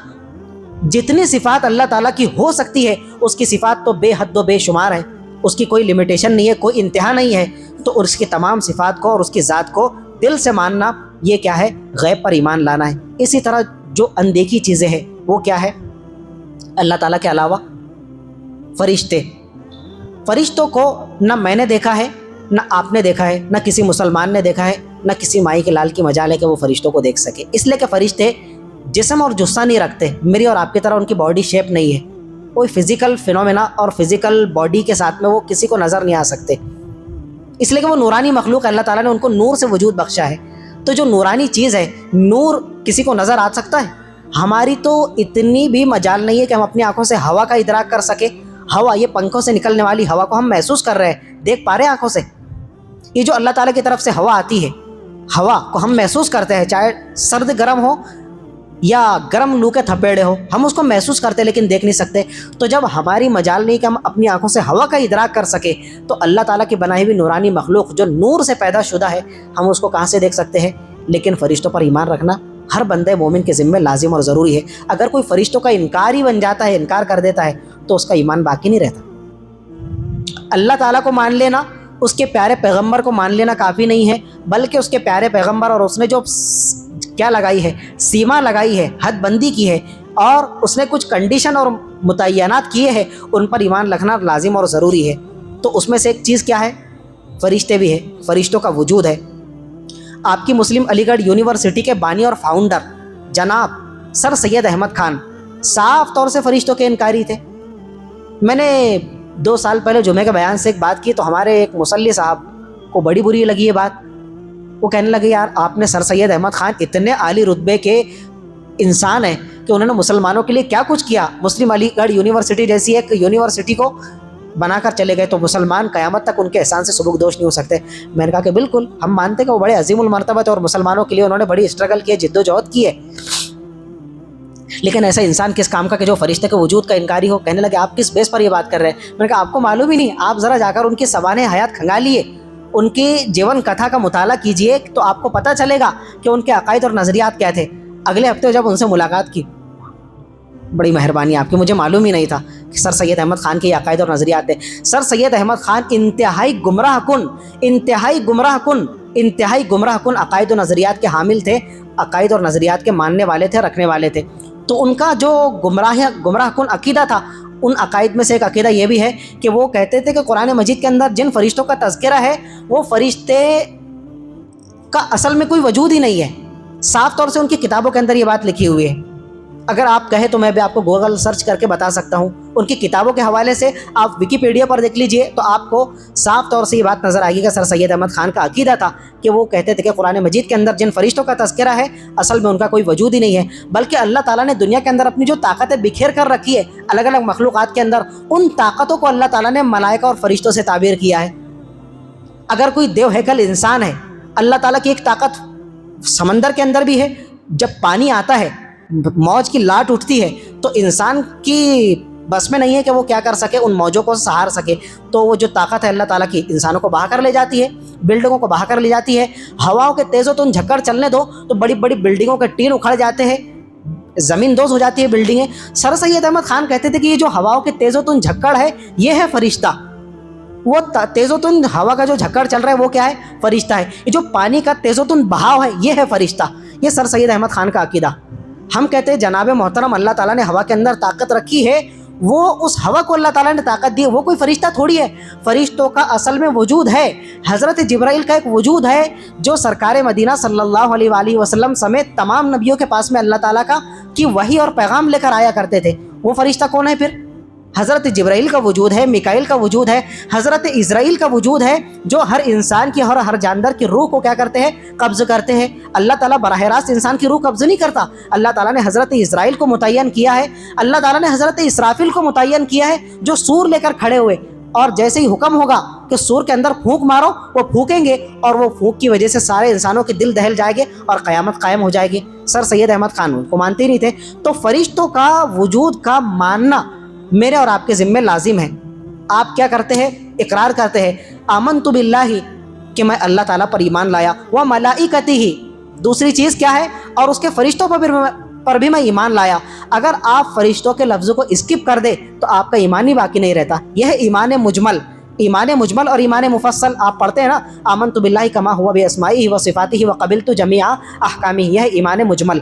جتنی صفات اللہ تعالیٰ کی ہو سکتی ہے اس کی صفات تو بے حد و بے شمار ہے، اس کی کوئی لمیٹیشن نہیں ہے، کوئی انتہا نہیں ہے۔ تو اس کی تمام صفات کو اور اس کی ذات کو دل سے ماننا، یہ کیا ہے؟ غیب پر ایمان لانا ہے۔ اسی طرح جو اندیکھی چیزیں ہیں وہ کیا ہے؟ اللہ تعالیٰ کے علاوہ فرشتے، فرشتوں کو نہ میں نے دیکھا ہے، نہ آپ نے دیکھا ہے، نہ کسی مسلمان نے دیکھا ہے، نہ کسی مائی کے لال کی مجال ہے کہ وہ فرشتوں کو دیکھ سکے، اس لیے کہ فرشتے جسم اور جثہ نہیں رکھتے، میری اور آپ کی طرح ان کی باڈی شیپ نہیں ہے، کوئی فزیکل فینومینا اور فزیکل باڈی کے ساتھ میں وہ کسی کو نظر نہیں آ سکتے، اس لیے کہ وہ نورانی مخلوق ہے، اللہ تعالیٰ نے ان کو نور سے وجود بخشا ہے۔ تو جو نورانی چیز ہے، نور کسی کو نظر آ سکتا ہے؟ ہماری تو اتنی بھی مجال نہیں ہے کہ ہم اپنی آنکھوں سے ہوا کا ادراک کر سکے۔ ہوا، یہ پنکھوں سے نکلنے والی ہوا کو ہم محسوس کر رہے ہیں، دیکھ پا رہے ہیں آنکھوں سے؟ یہ جو اللہ تعالیٰ کی طرف سے ہوا آتی ہے، ہوا کو ہم محسوس کرتے ہیں، چاہے سرد گرم ہو یا گرم لو کے تھپیڑے ہو، ہم اس کو محسوس کرتے لیکن دیکھ نہیں سکتے۔ تو جب ہماری مجال نہیں کہ ہم اپنی آنکھوں سے ہوا کا ادراک کر سکے، تو اللہ تعالیٰ کی بنائی ہوئی نورانی مخلوق جو نور سے پیدا شدہ ہے، ہم اس کو کہاں سے دیکھ سکتے ہیں؟ لیکن فرشتوں پر ایمان رکھنا ہر بندے مومن کے ذمہ لازم اور ضروری ہے۔ اگر کوئی فرشتوں کا انکار ہی بن جاتا ہے، انکار کر دیتا ہے، تو اس کا ایمان باقی نہیں رہتا۔ اللہ تعالیٰ کو مان لینا، اس کے پیارے پیغمبر کو مان لینا کافی نہیں ہے، بلکہ اس کے پیارے پیغمبر اور اس نے جو کیا لگائی ہے، سیما لگائی ہے، حد بندی کی ہے، اور اس نے کچھ کنڈیشن اور متعینات کیے ہیں، ان پر ایمان رکھنا لازم اور ضروری ہے۔ تو اس میں سے ایک چیز کیا ہے؟ فرشتے بھی ہیں، فرشتوں کا وجود ہے۔ آپ کی مسلم علی گڑھ یونیورسٹی کے بانی اور فاؤنڈر جناب سر سید احمد خان صاف طور سے فرشتوں کے انکاری تھے۔ میں نے 2 سال پہلے جمعے کے بیان سے ایک بات کی تو ہمارے ایک مصلی صاحب کو بڑی بری لگی یہ بات، وہ کہنے لگے یار آپ نے سر سید احمد خان اتنے عالی رتبے کے انسان ہیں کہ انہوں نے مسلمانوں کے لیے کیا کچھ کیا، مسلم علی گڑھ یونیورسٹی جیسی ایک یونیورسٹی کو بنا کر چلے گئے، تو مسلمان قیامت تک ان کے احسان سے سبکدوش نہیں ہو سکتے۔ میں نے کہا کہ بالکل ہم مانتے کہ وہ بڑے عظیم المرتبہ تھے اور مسلمانوں کے لیے انہوں نے بڑی اسٹرگل کی ہے، جد و جہد کی ہے، لیکن ایسا انسان کس کام کا کہ جو فرشتے کے وجود کا انکاری ہو. کہنے لگے آپ کس بیس پر یہ بات کر رہے ہیں؟ میں نے کہا آپ کو معلوم ہی نہیں، آپ ذرا جا کر ان کی سوانح حیات کھنگالیے، ان کی جیون کتھا کا مطالعہ کیجئے تو آپ کو پتہ چلے گا کہ ان کے عقائد اور نظریات کیا تھے. اگلے ہفتے جب ان سے ملاقات کی، بڑی مہربانی آپ کی، مجھے معلوم ہی نہیں تھا کہ سر سید احمد خان کے عقائد اور نظریات تھے. سر سید احمد خان انتہائی گمراہ کن عقائد و نظریات کے حامل تھے، عقائد اور نظریات کے ماننے والے تھے، رکھنے والے تھے. تو ان کا جو گمراہ کن عقیدہ تھا، ان عقائد میں سے ایک عقیدہ یہ بھی ہے کہ وہ کہتے تھے کہ قرآن مجید کے اندر جن فرشتوں کا تذکرہ ہے وہ فرشتے کا اصل میں کوئی وجود ہی نہیں ہے. صاف طور سے ان کی کتابوں کے اندر یہ بات لکھی ہوئی ہے. اگر آپ کہیں تو میں بھی آپ کو گوگل سرچ کر کے بتا سکتا ہوں. ان کی کتابوں کے حوالے سے آپ ویکیپیڈیا پر دیکھ لیجئے تو آپ کو صاف طور سے یہ بات نظر آئے گی کہ سر سید احمد خان کا عقیدہ تھا کہ وہ کہتے تھے کہ قرآن مجید کے اندر جن فرشتوں کا تذکرہ ہے اصل میں ان کا کوئی وجود ہی نہیں ہے، بلکہ اللہ تعالیٰ نے دنیا کے اندر اپنی جو طاقتیں بکھیر کر رکھی ہے الگ الگ مخلوقات کے اندر، ان طاقتوں کو اللہ تعالیٰ نے ملائکہ اور فرشتوں سے تعبیر کیا ہے. اگر کوئی دیو ہیکل انسان ہے، اللہ تعالیٰ کی ایک طاقت سمندر کے اندر بھی ہے. جب پانی آتا ہے، موج کی لاٹ اٹھتی ہے تو انسان کی بس میں نہیں ہے کہ وہ کیا کر سکے، ان موجوں کو سہار سکے. تو وہ جو طاقت ہے اللہ تعالیٰ کی انسانوں کو بہا کر لے جاتی ہے، بلڈنگوں کو بہا کر لے جاتی ہے. ہواؤں کے تیز و تند جھکڑ چلنے دو تو بڑی بڑی بلڈنگوں کے ٹین اکھڑ جاتے ہیں، زمین دوز ہو جاتی ہے بلڈنگیں. سر سید احمد خان کہتے تھے کہ یہ جو ہواؤں کے تیز و تند جھکڑ ہے یہ ہے فرشتہ. وہ تیز و تند ہوا کا جو جھکڑ چل رہا ہے وہ کیا ہے؟ فرشتہ ہے. یہ جو پانی کا تیز و تند بہاؤ ہے یہ ہے فرشتہ. یہ سر سید احمد خان کا عقیدہ. ہم کہتے ہیں جناب محترم اللہ تعالیٰ نے ہوا کے اندر طاقت رکھی ہے، وہ اس ہوا کو اللہ تعالیٰ نے طاقت دی ہے، وہ کوئی فرشتہ تھوڑی ہے. فرشتوں کا اصل میں وجود ہے. حضرت جبرائیل کا ایک وجود ہے جو سرکار مدینہ صلی اللہ علیہ وآلہ وسلم سمیت تمام نبیوں کے پاس میں اللہ تعالیٰ کی وحی اور پیغام لے کر آیا کرتے تھے. وہ فرشتہ کون ہے پھر؟ حضرت جبرائیل کا وجود ہے، میکائیل کا وجود ہے، حضرت اسرائیل کا وجود ہے، جو ہر انسان کی اور ہر جاندار کی روح کو کیا کرتے ہیں؟ قبض کرتے ہیں. اللہ تعالیٰ براہ راست انسان کی روح قبض نہیں کرتا. اللہ تعالیٰ نے حضرت اسرائیل کو متعین کیا ہے، اللہ تعالیٰ نے حضرت اسرافیل کو متعین کیا ہے جو سور لے کر کھڑے ہوئے، اور جیسے ہی حکم ہوگا کہ سور کے اندر پھونک مارو وہ پھونکیں گے، اور وہ پھونک کی وجہ سے سارے انسانوں کے دل دہل جائے گے اور قیامت قائم ہو جائے گی. سر سید احمد خان کو مانتے ہی نہیں تھے. تو فرشتوں کا وجود کا ماننا میرے اور آپ کے ذمہ لازم ہے. آپ کیا کرتے ہیں؟ اقرار کرتے ہیں آمنت باللہ کہ میں اللہ تعالیٰ پر ایمان لایا، وملائکتہ دوسری چیز کیا ہے؟ اور اس کے فرشتوں پر بھی میں ایمان لایا. اگر آپ فرشتوں کے لفظ کو اسکپ کر دے تو آپ کا ایمان ہی باقی نہیں رہتا. یہ ہے ایمان مجمل. ایمان مجمل اور ایمان مفصل آپ پڑھتے ہیں نا، آمنت باللہ کما ہوا باسمائہ وصفاتہ وقبلت جمیع احکامہ، یہ ہے ایمان مجمل،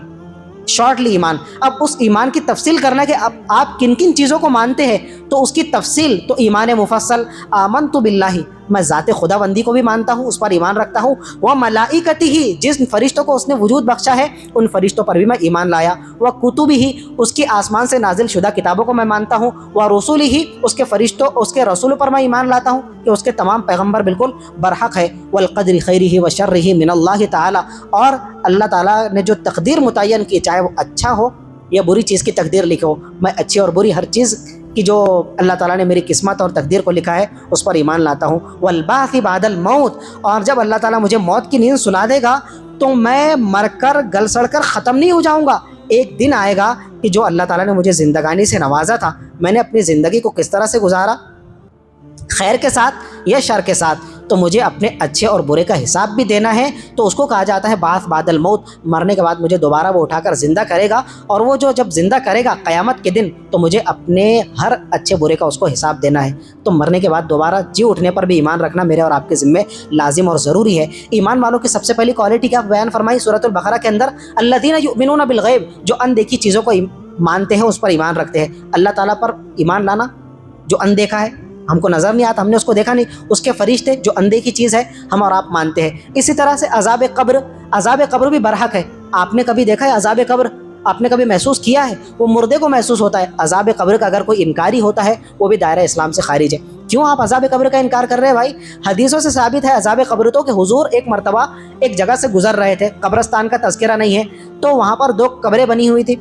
شارٹلی ایمان. اب اس ایمان کی تفصیل کرنا کہ اب آپ کن کن چیزوں کو مانتے ہیں تو اس کی تفصیل تو ایمان مفصل. آمنت باللہ میں ذات خداوندی کو بھی مانتا ہوں، اس پر ایمان رکھتا ہوں. وملائکتہ جس فرشتوں کو اس نے وجود بخشا ہے ان فرشتوں پر بھی میں ایمان لایا. وکتبہ اس کی آسمان سے نازل شدہ کتابوں کو میں مانتا ہوں. ورسلہ اس کے فرشتوں اس کے رسولوں پر میں ایمان لاتا ہوں کہ اس کے تمام پیغمبر بالکل برحق ہے. والقدر خیرہ وشرہ من اللہ تعالی، اور اللہ تعالیٰ نے جو تقدیر متعین کی چاہے وہ اچھا ہو یا بری چیز کی تقدیر لکھو، میں اچھی اور بری ہر چیز کی جو اللہ تعالیٰ نے میری قسمت اور تقدیر کو لکھا ہے اس پر ایمان لاتا ہوں. والبعث بعد الموت، اور جب اللہ تعالیٰ مجھے موت کی نیند سنا دے گا تو میں مر کر گل سڑ کر ختم نہیں ہو جاؤں گا. ایک دن آئے گا کہ جو اللہ تعالیٰ نے مجھے زندگانی سے نوازا تھا، میں نے اپنی زندگی کو کس طرح سے گزارا، خیر کے ساتھ یا شر کے ساتھ، تو مجھے اپنے اچھے اور برے کا حساب بھی دینا ہے. تو اس کو کہا جاتا ہے بعث بعد الموت. مرنے کے بعد مجھے دوبارہ وہ اٹھا کر زندہ کرے گا، اور وہ جو جب زندہ کرے گا قیامت کے دن تو مجھے اپنے ہر اچھے برے کا اس کو حساب دینا ہے. تو مرنے کے بعد دوبارہ جی اٹھنے پر بھی ایمان رکھنا میرے اور آپ کے ذمے لازم اور ضروری ہے. ایمان والوں کی سب سے پہلی کوالٹی کیا بیان فرمائی سورۃ البقرہ کے اندر؟ الذین یؤمنون بالغیب، جو اندیکھی چیزوں کو مانتے ہیں اس پر ایمان رکھتے ہیں. اللہ تعالیٰ پر ایمان لانا جو اندیکھا ہے، ہم کو نظر نہیں آتا، ہم نے اس کو دیکھا نہیں، اس کے فرشتے جو اندیکھی چیز ہے ہم اور آپ مانتے ہیں. اسی طرح سے عذاب قبر بھی برحق ہے. آپ نے کبھی دیکھا ہے عذاب قبر؟ آپ نے کبھی محسوس کیا ہے؟ وہ مردے کو محسوس ہوتا ہے. عذاب قبر کا اگر کوئی انکاری ہوتا ہے وہ بھی دائرہ اسلام سے خارج ہے. کیوں آپ عذاب قبر کا انکار کر رہے ہیں بھائی؟ حدیثوں سے ثابت ہے عذاب قبر تو کہ حضور ایک مرتبہ ایک جگہ سے گزر رہے تھے، قبرستان کا تذکرہ نہیں ہے، تو وہاں پر 2 قبریں بنی ہوئی تھی.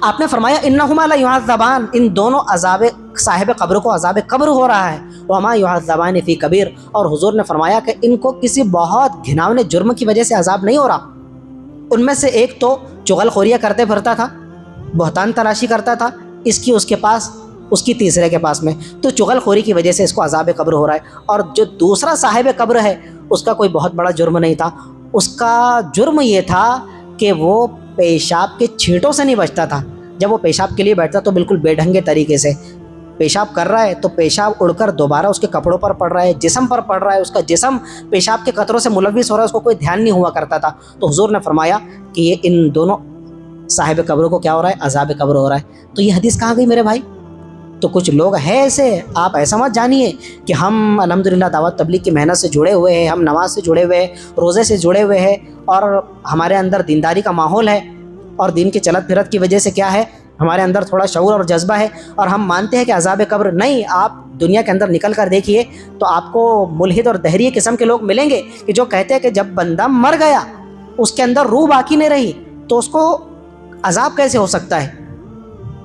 آپ نے فرمایا انہما لیعذبان، ان دونوں صاحب قبر کو عذاب قبر ہو رہا ہے. وما یعذبان فی کبیر، اور حضور نے فرمایا کہ ان کو کسی بہت گھناؤنے جرم کی وجہ سے عذاب نہیں ہو رہا. ان میں سے ایک تو چغل خوریاں کرتے پھرتا تھا، بہتان تراشی کرتا تھا، اس کی اس کے پاس، اس کی تیسرے کے پاس میں، تو چغل خوری کی وجہ سے اس کو عذاب قبر ہو رہا ہے۔ اور جو دوسرا صاحب قبر ہے اس کا کوئی بہت بڑا جرم نہیں تھا، اس کا جرم یہ تھا کہ وہ پیشاب کے چھینٹوں سے نہیں بچتا تھا۔ جب وہ پیشاب کے لیے بیٹھتا تو بالکل بے ڈھنگے طریقے سے پیشاب کر رہا ہے، تو پیشاب اڑ کر دوبارہ اس کے کپڑوں پر پڑ رہا ہے، جسم پر پڑ رہا ہے، اس کا جسم پیشاب کے قطروں سے ملوث ہو رہا ہے، اس کو کوئی دھیان نہیں ہوا کرتا تھا۔ تو حضور نے فرمایا کہ یہ ان دونوں صاحب قبروں کو کیا ہو رہا ہے؟ عذاب قبر ہو رہا ہے۔ تو یہ حدیث کہاں گئی میرے بھائی؟ تو کچھ لوگ ہیں ایسے، آپ ایسا مت جانیے کہ ہم الحمدللہ دعوت تبلیغ کی محنت سے جڑے ہوئے ہیں، ہم نماز سے جڑے ہوئے ہیں، روزے سے جڑے ہوئے ہیں، اور ہمارے اندر دینداری کا ماحول ہے، اور دین کی چلت پھرت کی وجہ سے کیا ہے، ہمارے اندر تھوڑا شعور اور جذبہ ہے، اور ہم مانتے ہیں کہ عذاب قبر نہیں۔ آپ دنیا کے اندر نکل کر دیکھیے تو آپ کو ملحد اور دہریہ قسم کے لوگ ملیں گے کہ جو کہتے ہیں کہ جب بندہ مر گیا اس کے اندر روح باقی نہیں رہی تو اس کو عذاب کیسے ہو سکتا ہے؟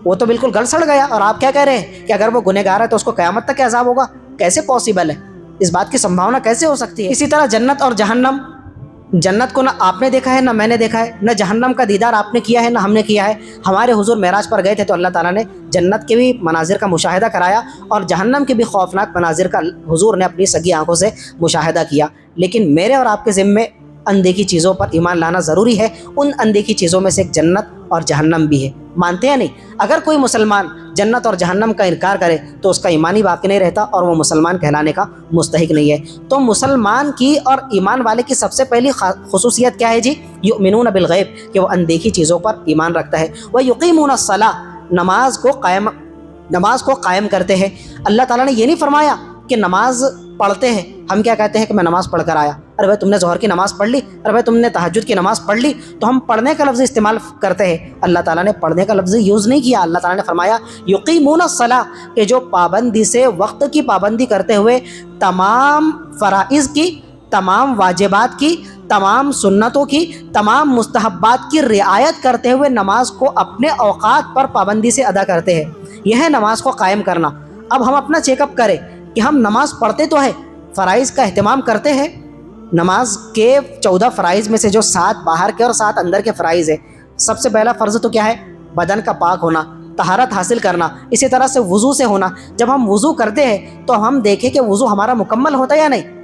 وہ تو بالکل گل سڑ گیا، اور آپ کیا کہہ رہے ہیں کہ اگر وہ گنہگار ہے تو اس کو قیامت تک عذاب ہوگا؟ کیسے پاسبل ہے؟ اس بات کی سمبھاونا کیسے ہو سکتی ہے؟ اسی طرح جنت اور جہنم، جنت کو نہ آپ نے دیکھا ہے نہ میں نے دیکھا ہے، نہ جہنم کا دیدار آپ نے کیا ہے نہ ہم نے کیا ہے۔ ہمارے حضور معراج پر گئے تھے تو اللہ تعالیٰ نے جنت کے بھی مناظر کا مشاہدہ کرایا، اور جہنم کے بھی خوفناک مناظر کا حضور نے اپنی سگی آنکھوں سے مشاہدہ کیا۔ لیکن میرے اور آپ کے ذمے اندیکھی چیزوں پر ایمان لانا ضروری ہے۔ ان اندیکھی چیزوں میں سے ایک جنت اور جہنم بھی ہے، مانتے ہیں نہیں؟ اگر کوئی مسلمان جنت اور جہنم کا انکار کرے تو اس کا ایمان ہی باقی نہیں رہتا، اور وہ مسلمان کہلانے کا مستحق نہیں ہے۔ تو مسلمان کی اور ایمان والے کی سب سے پہلی خصوصیت کیا ہے جی؟ یؤمنون بالغیب، کہ وہ اندیکھی چیزوں پر ایمان رکھتا ہے۔ وَیُقِیمُونَ الصَّلَاۃَ، نماز کو قائم کرتے ہیں۔ اللہ تعالیٰ نے یہ نہیں فرمایا کہ نماز پڑھتے ہیں، ہم کیا کہتے ہیں کہ میں نماز پڑھ کر آیا، ارے بھائی تم نے ظہر کی نماز پڑھ لی، ارے بھائی تم نے تہجد کی نماز پڑھ لی، تو ہم پڑھنے کا لفظ استعمال کرتے ہیں۔ اللہ تعالیٰ نے پڑھنے کا لفظ یوز نہیں کیا، اللہ تعالیٰ نے فرمایا یقیمون الصلاۃ، کہ جو پابندی سے، وقت کی پابندی کرتے ہوئے تمام فرائض کی، تمام واجبات کی، تمام سنتوں کی، تمام مستحبات کی رعایت کرتے ہوئے نماز کو اپنے اوقات پر پابندی سے ادا کرتے ہیں۔ یہ ہے نماز کو قائم کرنا۔ اب ہم اپنا چیک اپ کریں کہ ہم نماز پڑھتے تو ہے، فرائض کا اہتمام کرتے ہیں۔ نماز کے 14 فرائض میں سے جو 7 باہر کے اور 7 اندر کے فرائض ہیں، سب سے پہلا فرض تو کیا ہے؟ بدن کا پاک ہونا، طہارت حاصل کرنا، اسی طرح سے وضو سے ہونا۔ جب ہم وضو کرتے ہیں تو ہم دیکھیں کہ وضو ہمارا مکمل ہوتا ہے یا نہیں۔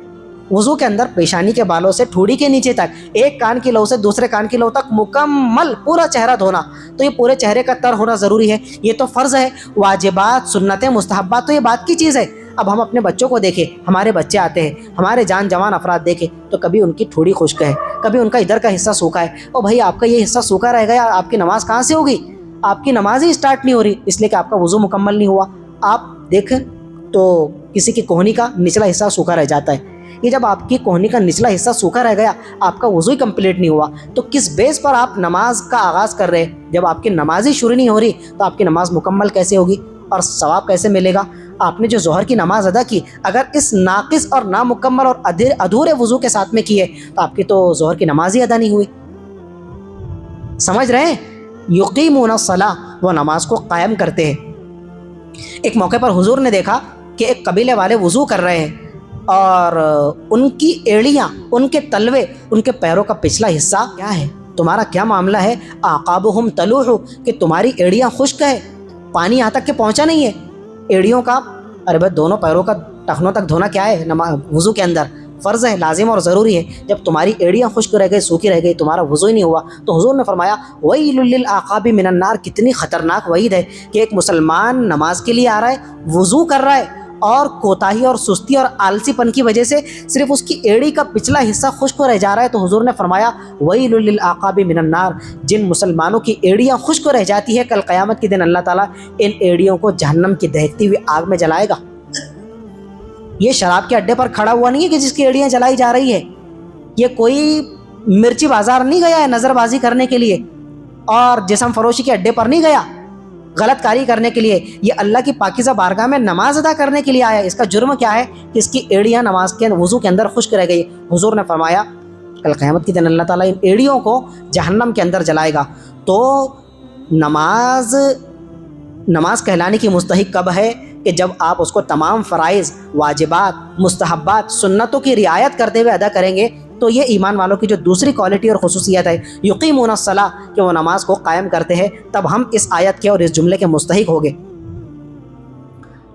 وضو کے اندر پیشانی کے بالوں سے ٹھوڑی کے نیچے تک، ایک کان کی لو سے دوسرے کان کی لو تک مکمل پورا چہرہ دھونا، تو یہ پورے چہرے کا تر ہونا ضروری ہے۔ یہ تو فرض ہے۔ واجبات، سنتیں، مستحبات تو یہ بات کی چیز ہے۔ اب ہم اپنے بچوں کو دیکھیں، ہمارے بچے آتے ہیں، ہمارے جان جوان افراد دیکھیں تو کبھی ان کی ٹھوڑی خشک ہے، کبھی ان کا ادھر کا حصہ سوکھا ہے۔ او بھائی آپ کا یہ حصہ سوکھا رہ گیا، آپ کی نماز کہاں سے ہوگی؟ آپ کی نماز ہی اسٹارٹ نہیں ہو رہی، اس لیے کہ آپ کا وضو مکمل نہیں ہوا۔ آپ دیکھیں تو کسی کی کوہنی کا نچلا حصہ سوکھا رہ جاتا ہے، یہ جب آپ کی کوہنی کا نچلا حصہ سوکھا رہ گیا، آپ کا وضو ہی کمپلیٹ نہیں ہوا، تو کس بیس پر آپ نماز کا آغاز کر رہے ہیں؟ جب آپ کی نماز ہی شروع نہیں ہو رہی تو آپ کی نماز مکمل کیسے ہوگی اور ثواب کیسے ملے گا؟ آپ نے جو ظہر کی نماز ادا کی، اگر اس ناقص اور نامکمل اور ادھورے وضو کے ساتھ میں کی ہے تو آپ کی تو ظہر کی نماز ہی ادا نہیں ہوئی۔ سمجھ رہے ہیں؟ یقیمون الصلاۃ، وہ نماز کو قائم کرتے ہیں۔ ایک موقع پر حضور نے دیکھا کہ ایک قبیلے والے وضو کر رہے ہیں، اور ان کی ایڑیاں، ان کے تلوے، ان کے پیروں کا پچھلا حصہ کیا ہے؟ تمہارا کیا معاملہ ہے؟ اعقابہم تلوح، کہ تمہاری ایڑیاں خشک ہے، پانی یہاں تک کہ پہنچا نہیں ہے ایڑیوں کا۔ ارے بھائی دونوں پیروں کا ٹخنوں تک دھونا کیا ہے؟ وضو کے اندر فرض ہے، لازم اور ضروری ہے۔ جب تمہاری ایڑیاں خشک رہ گئی، سوکھی رہ گئی، تمہارا وضو ہی نہیں ہوا، تو حضور نے فرمایا ویل للعقاب من النار، کتنی خطرناک وعید ہے کہ ایک مسلمان نماز کے لیے آ رہا ہے، وضو کر رہا ہے، اور کوتاہی اور سستی اور آلسی پن کی وجہ سے صرف اس کی ایڑی کا پچھلا حصہ خشک رہ جا رہا ہے، تو حضور نے فرمایا ویل للعقاب من النار، جن مسلمانوں کی ایڑیاں خشک رہ جاتی ہے، کل قیامت کے دن اللہ تعالیٰ ان ایڑیوں کو جہنم کی دہکتی ہوئی آگ میں جلائے گا۔ یہ شراب کے اڈے پر کھڑا ہوا نہیں ہے کہ جس کی ایڑیاں جلائی جا رہی ہے، یہ کوئی مرچی بازار نہیں گیا ہے نظر بازی کرنے کے لیے، اور جسم فروشی کے اڈے پر نہیں گیا غلط کاری کرنے کے لیے، یہ اللہ کی پاکیزہ بارگاہ میں نماز ادا کرنے کے لیے آیا۔ اس کا جرم کیا ہے کہ اس کی ایڑیاں نماز کے وضو کے اندر خشک رہ گئی۔ حضور نے فرمایا کل قیامت کے دن اللہ تعالیٰ ان ایڑیوں کو جہنم کے اندر جلائے گا۔ تو نماز کہلانے کی مستحق کب ہے؟ کہ جب آپ اس کو تمام فرائض، واجبات، مستحبات، سنتوں کی رعایت کرتے ہوئے ادا کریں گے تو یہ ایمان والوں کی جو دوسری کوالٹی اور خصوصیت ہے، یقیمون الصلاۃ، کہ وہ نماز کو قائم کرتے ہیں، تب ہم اس آیت کے اور اس جملے کے مستحق ہو گئے۔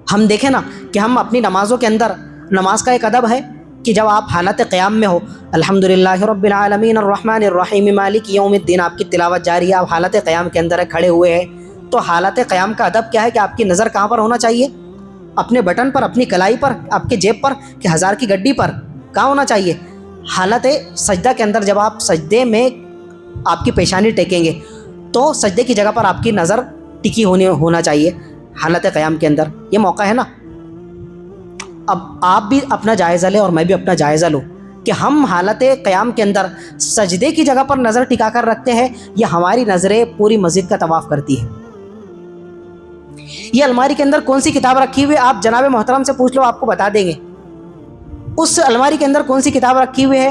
ہم دیکھیں نا کہ ہم اپنی نمازوں کے اندر، نماز کا ایک ادب ہے کہ جب آپ حالت قیام میں ہو، الحمدللہ رب العالمین الرحمن الرحیم مالک یوم الدین، آپ کی تلاوت جاری ہے، آپ حالت قیام کے اندر کھڑے ہوئے ہیں، تو حالت قیام کا ادب کیا ہے کہ آپ کی نظر کہاں پر ہونا چاہیے؟ اپنے بٹن پر، اپنی کلائی پر، آپ کے جیب پر، کہ ہزار کی گڈی پر؟ کہاں ہونا چاہیے؟ حالت سجدہ کے اندر جب آپ سجدے میں آپ کی پیشانی ٹیکیں گے تو سجدے کی جگہ پر آپ کی نظر ٹکی ہونا چاہیے حالت قیام کے اندر۔ یہ موقع ہے نا، اب آپ بھی اپنا جائزہ لیں اور میں بھی اپنا جائزہ لوں کہ ہم حالت قیام کے اندر سجدے کی جگہ پر نظر ٹکا کر رکھتے ہیں یا ہماری نظریں پوری مسجد کا طواف کرتی ہے۔ یہ الماری کے اندر کون سی کتاب رکھی ہوئی ہے، آپ جناب محترم سے پوچھ لو، آپ کو بتا دیں گے۔ اس الماری کے اندر کون سی کتاب رکھی ہوئی ہے،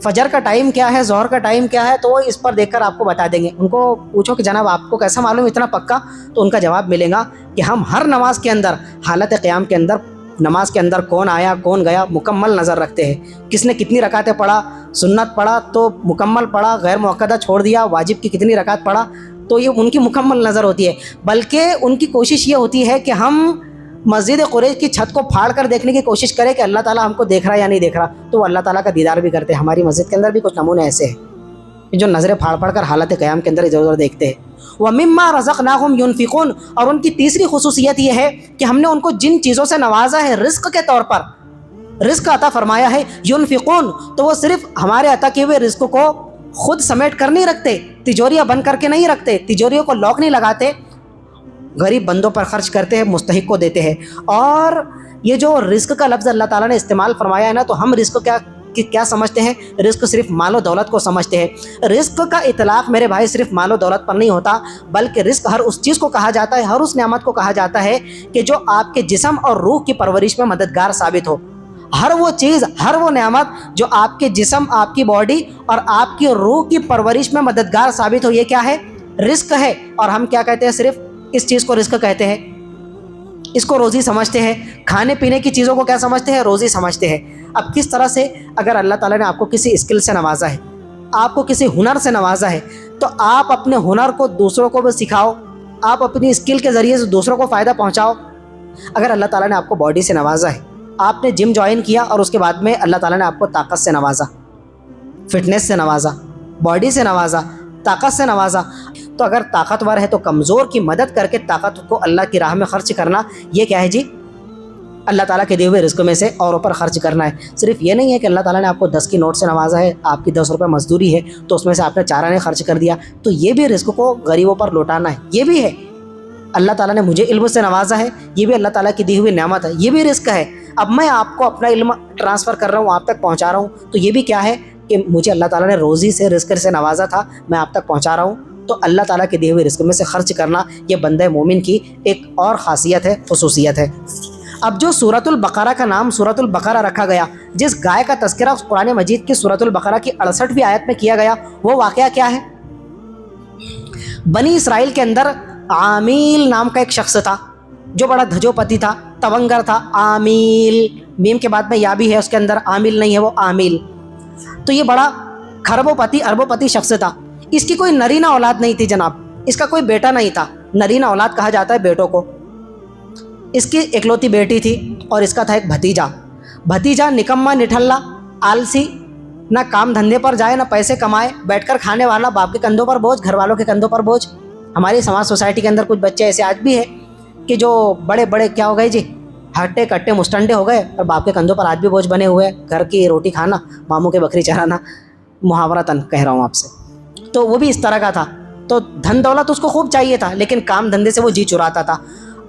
فجر کا ٹائم کیا ہے، ظہر کا ٹائم کیا ہے، تو وہ اس پر دیکھ کر آپ کو بتا دیں گے۔ ان کو پوچھو کہ جناب آپ کو کیسا معلوم اتنا پکا، تو ان کا جواب ملے گا کہ ہم ہر نماز کے اندر، حالت قیام کے اندر، نماز کے اندر کون آیا کون گیا مکمل نظر رکھتے ہیں۔ کس نے کتنی رکعتیں پڑھا، سنت پڑھا تو مکمل پڑھا، غیر مؤکدہ چھوڑ دیا، واجب کی کتنی رکعت پڑھا، تو یہ ان کی مکمل نظر ہوتی ہے۔ بلکہ ان کی کوشش یہ ہوتی ہے کہ ہم مسجد قریش کی چھت کو پھاڑ کر دیکھنے کی کوشش کریں کہ اللہ تعالیٰ ہم کو دیکھ رہا ہے یا نہیں دیکھ رہا، تو وہ اللہ تعالیٰ کا دیدار بھی کرتے ہیں۔ ہماری مسجد کے اندر بھی کچھ نمونے ایسے ہیں جو نظریں پھاڑ پھاڑ کر حالت قیام کے اندر ادھر ادھر دیکھتے ہیں۔ وَمِمَّا رَزَقْنَاهُمْ يُنْفِقُونَ، اور ان کی تیسری خصوصیت یہ ہے کہ ہم نے ان کو جن چیزوں سے نوازا ہے رزق کے طور پر، رزق عطا فرمایا ہے، ينفقون، تو وہ صرف ہمارے عطا کیے ہوئے رزق کو خود سمیٹ کر نہیں رکھتے، تجوریاں بند کر کے نہیں رکھتے، تجوریوں کو لاک نہیں لگاتے، غریب بندوں پر خرچ کرتے ہیں، مستحق کو دیتے ہیں۔ اور یہ جو رزق کا لفظ اللہ تعالیٰ نے استعمال فرمایا ہے نا، تو ہم رزق کیا سمجھتے ہیں؟ رزق صرف مال و دولت کو سمجھتے ہیں۔ رزق کا اطلاق میرے بھائی صرف مال و دولت پر نہیں ہوتا، بلکہ رزق ہر اس چیز کو کہا جاتا ہے، ہر اس نعمت کو کہا جاتا ہے کہ جو آپ کے جسم اور روح کی پرورش میں مددگار ثابت ہو۔ ہر وہ چیز، ہر وہ نعمت جو آپ کے جسم، آپ کی باڈی اور آپ کی روح کی پرورش میں مددگار ثابت ہو، یہ کیا ہے؟ رزق ہے۔ اور ہم کیا کہتے ہیں؟ صرف اس چیز کو رزق کہتے ہیں، اس کو روزی سمجھتے ہیں۔ کھانے پینے کی چیزوں کو کیا سمجھتے ہیں؟ روزی سمجھتے ہیں۔ اب کس طرح سے اگر اللہ تعالیٰ نے آپ کو کسی اسکل سے نوازا ہے، آپ کو کسی ہنر سے نوازا ہے، تو آپ اپنے ہنر کو دوسروں کو بھی سکھاؤ، آپ اپنی اسکل کے ذریعے سے دوسروں کو فائدہ پہنچاؤ۔ اگر اللہ تعالیٰ نے آپ کو باڈی سے نوازا ہے، آپ نے جم جوائن کیا اور اس کے بعد میں اللہ تعالیٰ نے آپ کو طاقت سے نوازا، فٹنس سے نوازا، باڈی سے نوازا، طاقت سے نوازا، تو اگر طاقتور ہے تو کمزور کی مدد کر کے طاقت کو اللہ کی راہ میں خرچ کرنا، یہ کیا ہے جی؟ اللہ تعالیٰ کے دیے ہوئے رزق میں سے اوروں پر خرچ کرنا ہے۔ صرف یہ نہیں ہے کہ اللہ تعالیٰ نے آپ کو 10 کی نوٹ سے نوازا ہے، آپ کی 10 روپے مزدوری ہے تو اس میں سے آپ نے 4 آنے خرچ کر دیا، تو یہ بھی رزق کو غریبوں پر لوٹانا ہے، یہ بھی ہے۔ اللہ تعالیٰ نے مجھے علم سے نوازا ہے، یہ بھی اللہ تعالیٰ کی دی ہوئی نعمت ہے، یہ بھی رزق ہے۔ اب میں آپ کو اپنا علم ٹرانسفر کر رہا ہوں، آپ تک پہنچا رہا ہوں، تو یہ بھی کیا ہے کہ مجھے اللہ تعالیٰ نے روزی سے، رزق سے نوازا تھا، میں آپ تک پہنچا رہا ہوں۔ تو اللہ تعالیٰ کے دیے ہوئے رزق میں سے خرچ کرنا، یہ بندہ مومن کی ایک اور خاصیت ہے، خصوصیت ہے۔ اب جو سورۃ البقرہ کا نام سورۃ البقرہ رکھا گیا، جس گائے کا تذکرہ قرآن مجید کی سورۃ البقرہ کی 68ویں آیت میں کیا گیا، وہ واقعہ کیا ہے؟ بنی اسرائیل کے اندر عامیل نام کا ایک شخص تھا جو بڑا دھجو پتی تھا، تونگر تھا۔ عامیل، میم کے بعد میں یا بھی ہے اس کے اندر، عامل نہیں ہے، وہ عامیل۔ تو یہ بڑا کھربوں پتی، اربوں پتی شخص تھا۔ اس کی کوئی نرینہ اولاد نہیں تھی جناب، اس کا کوئی بیٹا نہیں تھا۔ نرینہ اولاد کہا جاتا ہے بیٹوں کو۔ اس کی اکلوتی بیٹی تھی اور اس کا تھا ایک بھتیجا۔ بھتیجا نکما، نٹھلا، آلسی، نہ کام دھندے پر جائے، نہ پیسے کمائے، بیٹھ کر کھانے والا، باپ کے کندھوں پر بوجھ، گھر والوں کے کندھوں پر بوجھ۔ ہماری سماج سوسائٹی کے اندر کچھ بچے ایسے آج بھی ہیں کہ جو بڑے بڑے کیا ہو گئے جی، ہٹے کٹے مستنڈے ہو گئے اور باپ کے کندھوں پر آج بھی بوجھ بنے ہوئے، گھر کی روٹی کھانا، ماموں کے بکری چرانا، محاورتاً کہہ رہا ہوں آپ سے۔ تو وہ بھی اس طرح کا تھا۔ تو دھن دولت اس کو خوب چاہیے تھا، لیکن کام دھندے سے وہ جی چراتا تھا۔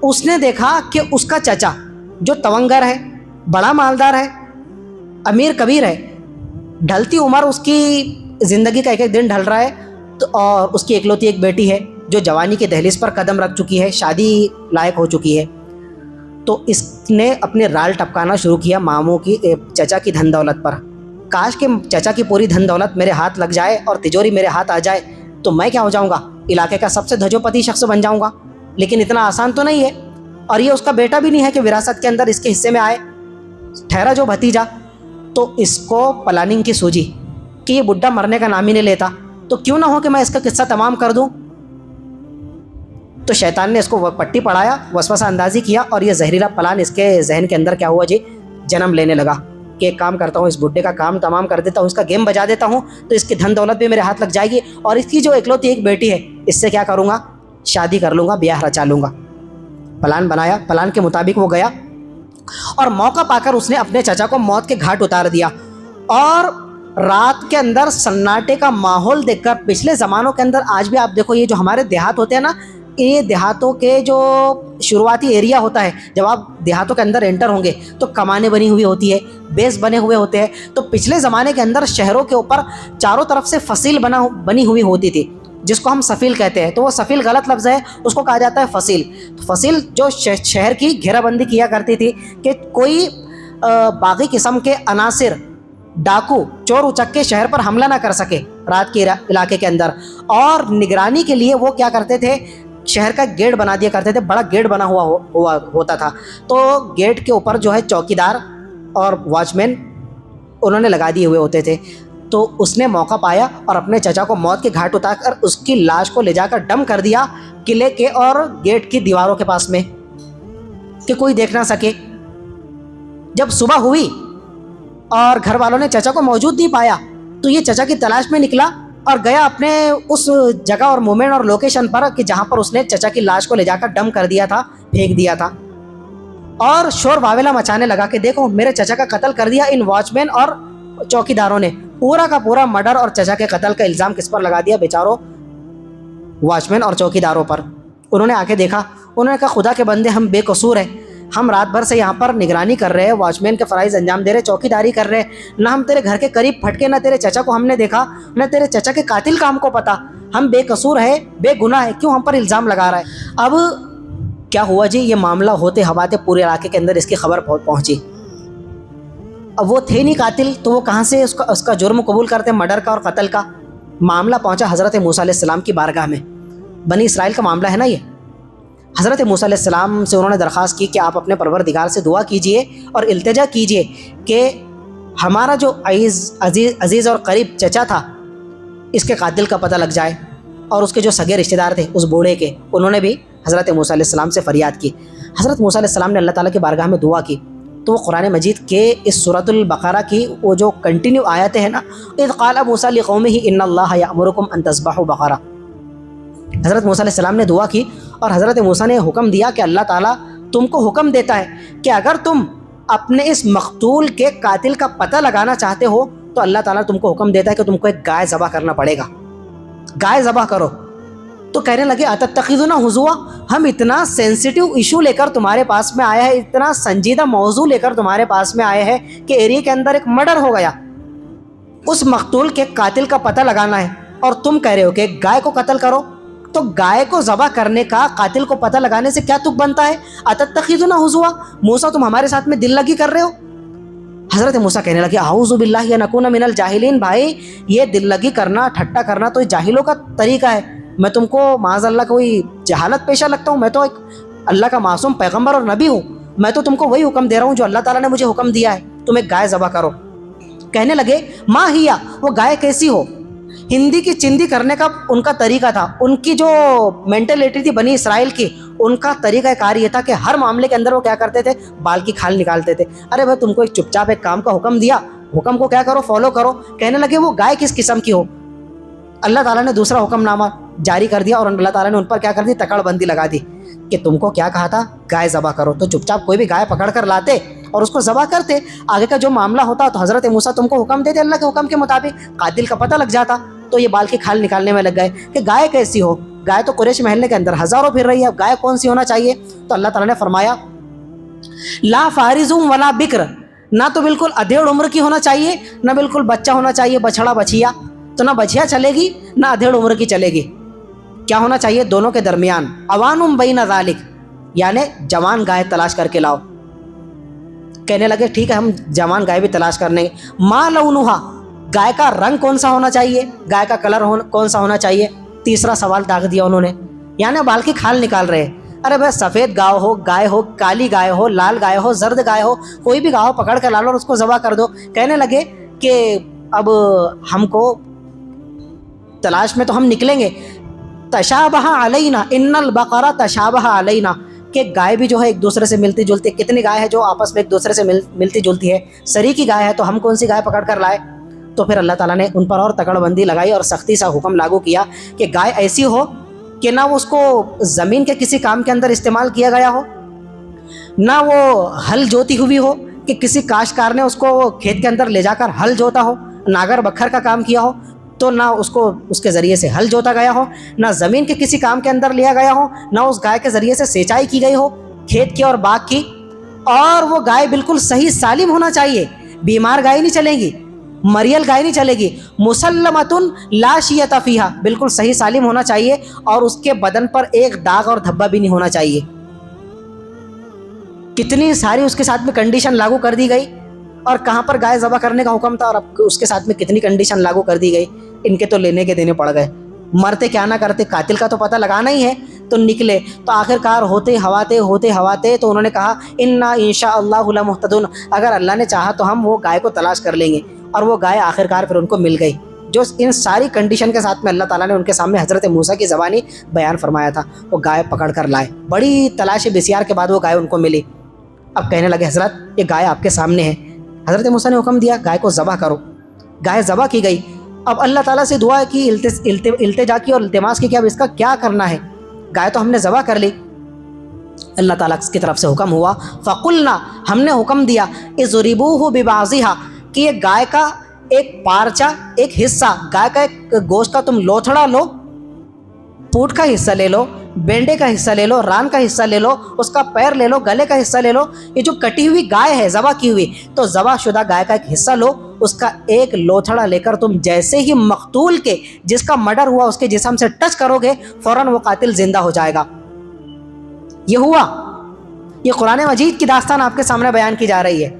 اس نے دیکھا کہ اس کا چچا جو تونگر ہے، بڑا مالدار ہے، امیر کبیر ہے، ڈھلتی عمر اس کی زندگی کا ایک ایک دن ڈھل رہا ہے، تو اور اس کی اکلوتی ایک بیٹی ہے جو جوانی کے دہلیز پر قدم رکھ چکی ہے، شادی لائق ہو چکی ہے۔ تو اس نے اپنے رال ٹپکانا شروع کیا ماموں کی، چچا کی دھن دولت پر۔ کاش کہ چچا کی پوری دھن دولت میرے ہاتھ لگ جائے اور تجوری میرے ہاتھ آ جائے تو میں کیا ہو جاؤں گا؟ علاقے کا سب سے دھجو پتی شخص بن جاؤں گا۔ لیکن اتنا آسان تو نہیں ہے، اور یہ اس کا بیٹا بھی نہیں ہے کہ وراثت کے اندر اس کے حصے میں آئے۔ ٹھہرا جو بھتیجا، تو اس کو پلاننگ کی سوجی کہ یہ بڈھا مرنے کا نام ہی نہیں لیتا، تو کیوں نہ ہو کہ میں اس کا قصہ تمام کر دوں. تو شیطان نے اس کو پٹی پڑھایا، وسوسہ اندازی کیا، اور یہ زہریلا پلان اس کے ذہن کے اندر کیا ہوا جی، جنم لینے لگا کہ ایک کام کرتا ہوں، اس بڈھے کا کام تمام کر دیتا ہوں، اس کا گیم بجا دیتا ہوں، تو اس کی دھن دولت بھی میرے ہاتھ لگ جائے گی، اور اس کی جو اکلوتی ایک بیٹی ہے اس سے کیا کروں گا، شادی کر لوں گا، بیاہ رچا لوں گا. پلان بنایا، پلان کے مطابق وہ گیا اور موقع پا کر اس نے اپنے چچا کو موت کے گھاٹ اتار دیا. اور رات کے اندر سناٹے کا ماحول دیکھ کر، پچھلے زمانوں کے اندر آج بھی آپ دیکھو، یہ جو ہمارے دیہات ہوتے ہیں نا، یہ دیہاتوں کے جو شروعاتی ایریا ہوتا ہے، جب آپ دیہاتوں کے اندر انٹر ہوں گے تو کمانیں بنی ہوئی ہوتی ہے، بیس بنے ہوئے ہوتے ہیں. تو پچھلے زمانے کے اندر شہروں کے اوپر چاروں طرف سے فصیل بنی ہوئی ہوتی تھی، جس کو ہم سفیل کہتے ہیں. تو وہ سفیل غلط لفظ ہے، اس کو کہا جاتا ہے فصیل. فصیل جو شہر کی گھیرہ بندی کیا کرتی تھی کہ کوئی باغی قسم کے عناصر، ڈاکو، چور اچکے شہر پر حملہ نہ کر سکے رات کے علاقے کے اندر. اور نگرانی کے لیے وہ کیا کرتے تھے، شہر کا گیٹ بنا دیا کرتے تھے، بڑا گیٹ بنا ہوا ہوتا تھا. تو گیٹ کے اوپر جو ہے چوکیدار اور واچ مین انہوں نے لگا دیے ہوئے ہوتے تھے. تو اس نے موقع پایا اور اپنے چچا کو موت کے گھاٹ اتار کر اس کی لاش کو لے جا کر ڈم کر دیا قلعے کے اور گیٹ کی دیواروں کے پاس میں، کہ کوئی دیکھ نہ سکے. جب صبح ہوئی اور گھر والوں نے چچا کو موجود نہیں پایا، تو یہ چچا کی تلاش میں نکلا اور گیا اپنے اس جگہ اور مومنٹ اور لوکیشن پر کہ جہاں پر اس نے چچا کی لاش کو لے جا کر ڈم کر دیا تھا، پھینک دیا تھا. اور شور واویلا مچانے لگا کہ دیکھو میرے چچا کا قتل کر دیا ان واچ مین اور چوکیداروں نے. پورا کا پورا مرڈر اور چچا کے قتل کا الزام کس پر لگا دیا، بیچاروں واچ مین اور چوکیداروں پر. انہوں نے آ کے دیکھا، انہوں نے کہا خدا کے بندے ہم بے قصور ہیں، ہم رات بھر سے یہاں پر نگرانی کر رہے ہیں، واچ مین کے فرائض انجام دے رہے، چوکیداری کر رہے، نہ ہم تیرے گھر کے قریب پھٹکے، نہ تیرے چچا کو ہم نے دیکھا، نہ تیرے چچا کے قاتل کا ہم کو پتا. ہم بے قصور ہے، بے گناہ ہے، کیوں ہم پر الزام لگا رہا ہے. اب کیا ہوا جی، یہ معاملہ ہوتے ہواتے پورے علاقے کے اندر اس کی خبر پہنچی. اب وہ تھے نہیں قاتل، تو وہ کہاں سے اس کا جرم قبول کرتے، مرڈر کا اور قتل کا. معاملہ پہنچا حضرت موسیٰ علیہ السلام کی بارگاہ میں. بنی اسرائیل کا معاملہ ہے نا یہ. حضرت موسیٰ علیہ السلام سے انہوں نے درخواست کی کہ آپ اپنے پروردگار سے دعا کیجئے اور التجا کیجئے کہ ہمارا جو عزیز اور قریب چچا تھا، اس کے قاتل کا پتہ لگ جائے. اور اس کے جو سگے رشتہ دار تھے اس بوڑھے کے، انہوں نے بھی حضرت موسیٰ علیہ السلام سے فریاد کی. حضرت موسیٰ علیہ السلام نے اللہ تعالیٰ کی بارگاہ میں دعا کی، تو وہ قرآن مجید کے اس سورۃ البقرہ کی وہ جو کنٹینیو آیتیں ہیں نا، اذ قال موسیٰ لقومہ ان اللہ یأمرکم ان تذبحوا بقرہ. حضرت موسیٰ علیہ السلام نے دعا کی اور حضرت موسیٰ نے حکم دیا کہ اللہ تعالیٰ تم کو حکم دیتا ہے کہ اگر تم اپنے اس مقتول کے قاتل کا پتہ لگانا چاہتے ہو تو اللہ تعالیٰ تم کو حکم دیتا ہے کہ تم کو ایک گائے ذبح کرنا پڑے گا، گائے ذبح کرو. تو کہنے لگے اتتخذون ہزوا، ہم اتنا سینسیٹیو ایشو لے کر تمہارے پاس میں آیا ہے، اتنا سنجیدہ موضوع لے کر تمہارے پاس میں آئے ہیں کہ ایریا کے اندر ایک مرڈر ہو گیا، اس مقتول کے قاتل کا پتہ لگانا ہے، اور تم کہہ رہے ہو کہ ایک گائے کو قتل کرو. تو گائے کو ذبح کرنے کا قاتل کو پتہ لگانے سے کیا تک بنتا ہے؟ اتتخذون ہزوا، موسیٰ تم ہمارے ساتھ میں دل لگی کر رہے ہو. حضرت موسیٰ کہنے لگے اعوذ باللہ ان اکون من الجاہلین. بھائی یہ دل لگی کرنا، ٹھٹا کرنا تو جاہلوں کا طریقہ ہے. میں تم کو معاذ اللہ کوئی جہالت پیشہ لگتا ہوں؟ میں تو ایک اللہ کا معصوم پیغمبر اور نبی ہوں. میں تو تم کو وہی حکم دے رہا ہوں جو اللہ تعالیٰ نے مجھے حکم دیا ہے، تم ایک گائے ذبح کرو. کہنے لگے ما ہیا، وہ گائے کیسی ہو؟ ہندی کی چندی کرنے کا ان کا طریقہ تھا، ان کی جو مینٹلٹی تھی بنی اسرائیل کی، ان کا طریقہ کار یہ تھا کہ ہر معاملے کے اندر وہ کیا کرتے تھے، بال کی کھال نکالتے تھے. ارے بھائی تم کو ایک چپ چاپ ایک کام کا حکم دیا، حکم کو کیا کرو، فالو کرو. کہنے لگے وہ گائے کس قسم کی ہو؟ اللہ تعالیٰ نے دوسرا حکم نامہ جاری کر دیا اور اللہ تعالیٰ نے ان پر کیا کر دی، تکڑ بندی لگا دی کہ تم کو کیا کہا تھا، گائے ذبح کرو. تو چپ چاپ کوئی بھی گائے پکڑ کر لاتے اور اس کو ذبح کرتے. آگے کا جو معاملہ ہوتا تو حضرت موسیٰ تم کو حکم دیتے اللہ کے حکم کے مطابق، قاتل کا پتہ لگ جاتا. تو یہ بال کی کھال نکالنے میں لگ گئے کہ گائے کیسی ہو. گائے تو قریش محلے کے اندر ہزاروں پھر رہی ہے، گائے کون سی ہونا چاہیے؟ تو اللہ تعالیٰ نے فرمایا لا فارض ولا بکر، نہ تو بالکل ادھیڑ عمر کی ہونا چاہیے، نہ بالکل بچہ ہونا چاہیے، بچھڑا بچھیا. تو نہ بچھیا چلے گی نہ ادھیڑ عمر کی چلے گی. کیا ہونا چاہیے؟ دونوں کے درمیان. اوانم بین ذالک، یعنی جوان گائے تلاش کر کے لاؤ. کہنے لگے ٹھیک ہے ہم جوان گائے بھی تلاش کرنے گے. ما لونھا، گائے کا رنگ کون سا ہونا چاہیے، گائے کا کلر کون سا ہونا چاہیے. تیسرا سوال داغ دیا انہوں نے، یعنی بال کی کھال نکال رہے. ارے بھائی سفید گائے ہو کالی گائے ہو لال گائے ہو زرد گائے ہو کوئی بھی گائے ہو پکڑ کر لا لو اور اس کو ذبح کر دو. کہنے لگے کہ اب ہم کو تلاش میں تو ہم نکلیں گے. تشابہ علینا ان البقرہ تشابہ علینا کہ گائے بھی جو ہے ایک دوسرے سے ملتی جلتی. کتنی گائے ہے جو آپس میں ایک دوسرے سے ملتی جلتی ہے, سری کی گائے ہے, تو ہم کون سی گائے پکڑ کر لائے. تو پھر اللہ تعالیٰ نے ان پر اور تکڑ بندی لگائی اور سختی سا حکم لاگو کیا کہ گائے ایسی ہو کہ نہ اس کو زمین کے کسی کام کے اندر استعمال کیا گیا ہو, نہ وہ ہل جوتی ہوئی ہو کہ کسی کاشتکار نے اس کو کھیت کے اندر لے جا کر ہل جوتا ہو, ناگر بکھر کا کام کیا ہو تو نہ اس کو اس کے ذریعے سے ہل جوتا گیا ہو, نہ زمین کے کسی کام کے اندر لیا گیا ہو, نہ اس گائے کے ذریعے سے سینچائی کی گئی ہو کھیت کی اور باغ کی. اور وہ گائے بالکل صحیح سالم ہونا چاہیے, بیمار گائے نہیں چلے گی, مریل گائے نہیں چلے گی. مسلمتن لا شیۃ فیہا, بالکل صحیح سالم ہونا چاہیے اور اس کے بدن پر ایک داغ اور دھبا بھی نہیں ہونا چاہیے. کتنی ساری اس کے ساتھ میں کنڈیشن لاگو کر دی گئی. اور کہاں پر گائے ذبح کرنے کا حکم تھا اور اب اس کے ساتھ میں کتنی کنڈیشن لاگو کر دی گئی. ان کے تو لینے کے دینے پڑ گئے, مرتے کیا نہ کرتے, قاتل کا تو پتہ لگانا ہی ہے. تو نکلے تو آخرکار ہوتے ہواتے تو انہوں نے کہا انا انشاء اللہ لمہتدون, اگر اللہ نے چاہا تو ہم وہ گائے کو تلاش کر لیں گے. اور وہ گائے آخرکار پھر ان کو مل گئی جو ان ساری کنڈیشن کے ساتھ میں اللہ تعالیٰ نے ان کے سامنے حضرت موسیٰ کی زبانی بیان فرمایا تھا. وہ گائے پکڑ کر لائے, بڑی تلاش بسیار کے بعد وہ گائے ان کو ملی. اب کہنے لگے حضرت یہ گائے آپ کے سامنے ہے. حضرت موسیٰ نے حکم دیا گائے کو ذبح کرو. گائے ذبح کی گئی. اب اللہ تعالیٰ سے دعا کی, التجا کی اور التماس کی کہ اب اس کا کیا کرنا ہے. گائے تو ہم نے ذبح کر لی. اللہ تعالیٰ کی طرف سے حکم ہوا فقلنا, ہم نے حکم دیا اضربوہ ببعضھا کہ یہ گائے کا ایک پارچہ ایک حصہ, گائے کا ایک گوشت کا تم لوتھڑا لو, پوٹ کا حصہ لے لو, بینڈے کا حصہ لے لو, ران کا حصہ لے لو, اس کا پیر لے لو, گلے کا حصہ لے لو. یہ جو کٹی ہوئی گائے ہے ذبح کی ہوئی, تو ذبح شدہ گائے کا ایک حصہ لو, اس کا ایک لوتھڑا لے کر تم جیسے ہی مقتول کے جس کا مرڈر ہوا اس کے جسم سے ٹچ کرو گے فوراً وہ قاتل زندہ ہو جائے گا. یہ ہوا. یہ قرآن مجید کی داستان آپ کے سامنے بیان کی جا رہی ہے.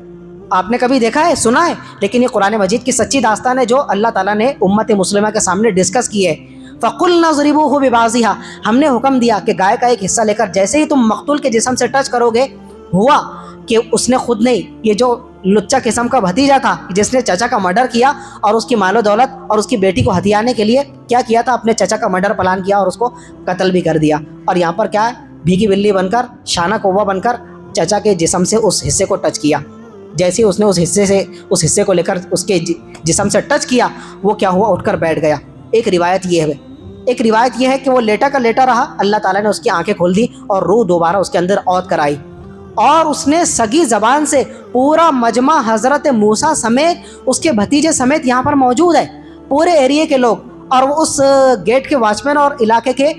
آپ نے کبھی دیکھا ہے, سنا ہے, لیکن یہ قرآن مجید کی سچی داستان ہے جو اللہ تعالیٰ نے امت مسلمہ کے سامنے ڈسکس کی ہے. فَقُلْنَا اضْرِبُوهُ بِبَعْضِهَا, ہم نے حکم دیا کہ گائے کا ایک حصہ لے کر جیسے ہی تم مقتول کے جسم سے ٹچ کرو گے, ہوا کہ اس نے خود نہیں, یہ جو لچا قسم کا بھتیجا تھا جس نے چچا کا مرڈر کیا اور اس کی مال و دولت اور اس کی بیٹی کو ہتھیانے کے لیے کیا کیا تھا, اپنے چچا کا مرڈر پلان کیا اور اس کو قتل بھی کر دیا. اور یہاں پر کیا ہے, بھیگی بلی بن کر, شانہ کوہ بن کر چچا کے جسم سے اس حصے کو ٹچ کیا. جیسے اس نے اس حصے کو لے کر اس کے جسم سے ٹچ کیا, وہ کیا ہوا, اٹھ کر بیٹھ گیا. ایک روایت یہ ہے کہ وہ لیٹا کا لیٹا رہا, اللہ تعالیٰ نے اس کی آنکھیں کھول دی اور روح دوبارہ اس کے اندر عود کرائی, اور اس نے سگی زبان سے پورا مجمع حضرت موسیٰ سمیت اس کے بھتیجے سمیت یہاں پر موجود ہے, پورے ایریے کے لوگ, اور وہ اس گیٹ کے واچمین اور علاقے کے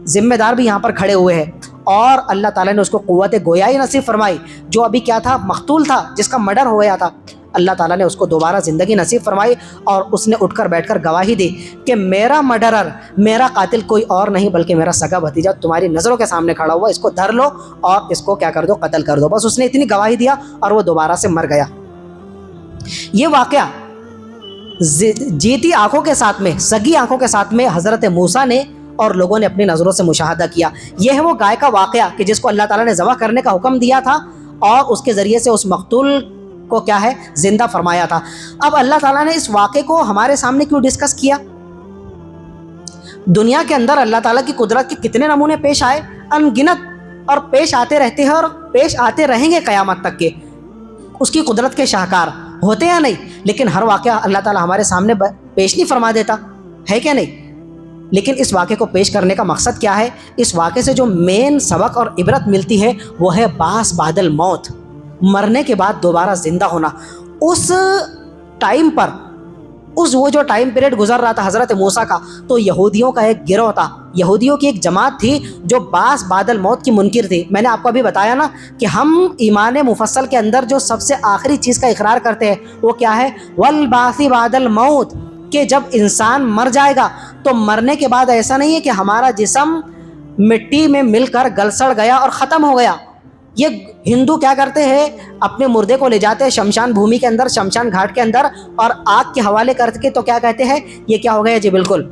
ذمہ دار بھی یہاں پر کھڑے ہوئے ہیں. اور اللہ تعالیٰ نے اس کو قوت گویائی نصیب فرمائی. جو ابھی کیا تھا, مقتول تھا, جس کا مرڈر ہو گیا تھا, اللہ تعالیٰ نے اس کو دوبارہ زندگی نصیب فرمائی اور اس نے اٹھ کر بیٹھ کر گواہی دی کہ میرا مرڈرر, میرا قاتل کوئی اور نہیں بلکہ میرا سگا بھتیجا تمہاری نظروں کے سامنے کھڑا ہوا, اس کو دھر لو اور اس کو کیا کر دو, قتل کر دو. بس اس نے اتنی گواہی دیا اور وہ دوبارہ سے مر گیا. یہ واقعہ جیتی آنکھوں کے ساتھ میں, سگی آنکھوں کے ساتھ میں حضرت موسیٰ نے اور لوگوں نے اپنی نظروں سے مشاہدہ کیا. یہ ہے وہ گائے کا واقعہ کہ جس کو اللہ تعالیٰ نے ذبح کرنے کا حکم دیا تھا اور اس کے ذریعے سے اس مقتول کو کیا ہے, زندہ فرمایا تھا. اب اللہ تعالیٰ نے اس واقعے کو ہمارے سامنے کیوں ڈسکس کیا؟ دنیا کے اندر اللہ تعالیٰ کی قدرت کے کتنے نمونے پیش آئے, ان گنت, اور پیش آتے رہتے ہیں اور پیش آتے رہیں گے قیامت تک کے. اس کی قدرت کے شاہکار ہوتے یا نہیں, لیکن ہر واقعہ اللہ تعالیٰ ہمارے سامنے پیش نہیں فرما دیتا ہے کیا نہیں. لیکن اس واقعے کو پیش کرنے کا مقصد کیا ہے؟ اس واقعے سے جو مین سبق اور عبرت ملتی ہے وہ ہے باس بعد الموت, مرنے کے بعد دوبارہ زندہ ہونا. اس ٹائم پر وہ جو ٹائم پیریڈ گزر رہا تھا حضرت موسیٰ کا, تو یہودیوں کا ایک گروہ تھا, یہودیوں کی ایک جماعت تھی جو باس بعد الموت کی منکر تھی. میں نے آپ کو ابھی بتایا نا کہ ہم ایمان مفصل کے اندر جو سب سے آخری چیز کا اقرار کرتے ہیں وہ کیا ہے, والبعث بعد الموت, کہ جب انسان مر جائے گا تو مرنے کے بعد ایسا نہیں ہے کہ ہمارا جسم مٹی میں مل کر گل سڑ گیا اور ختم ہو گیا. یہ ہندو کیا کرتے ہیں, اپنے مردے کو لے جاتے ہیں شمشان بھومی کے اندر, شمشان گھاٹ کے اندر, اور آگ کے حوالے کر کے تو کیا کہتے ہیں, یہ کیا ہو گیا جی, بالکل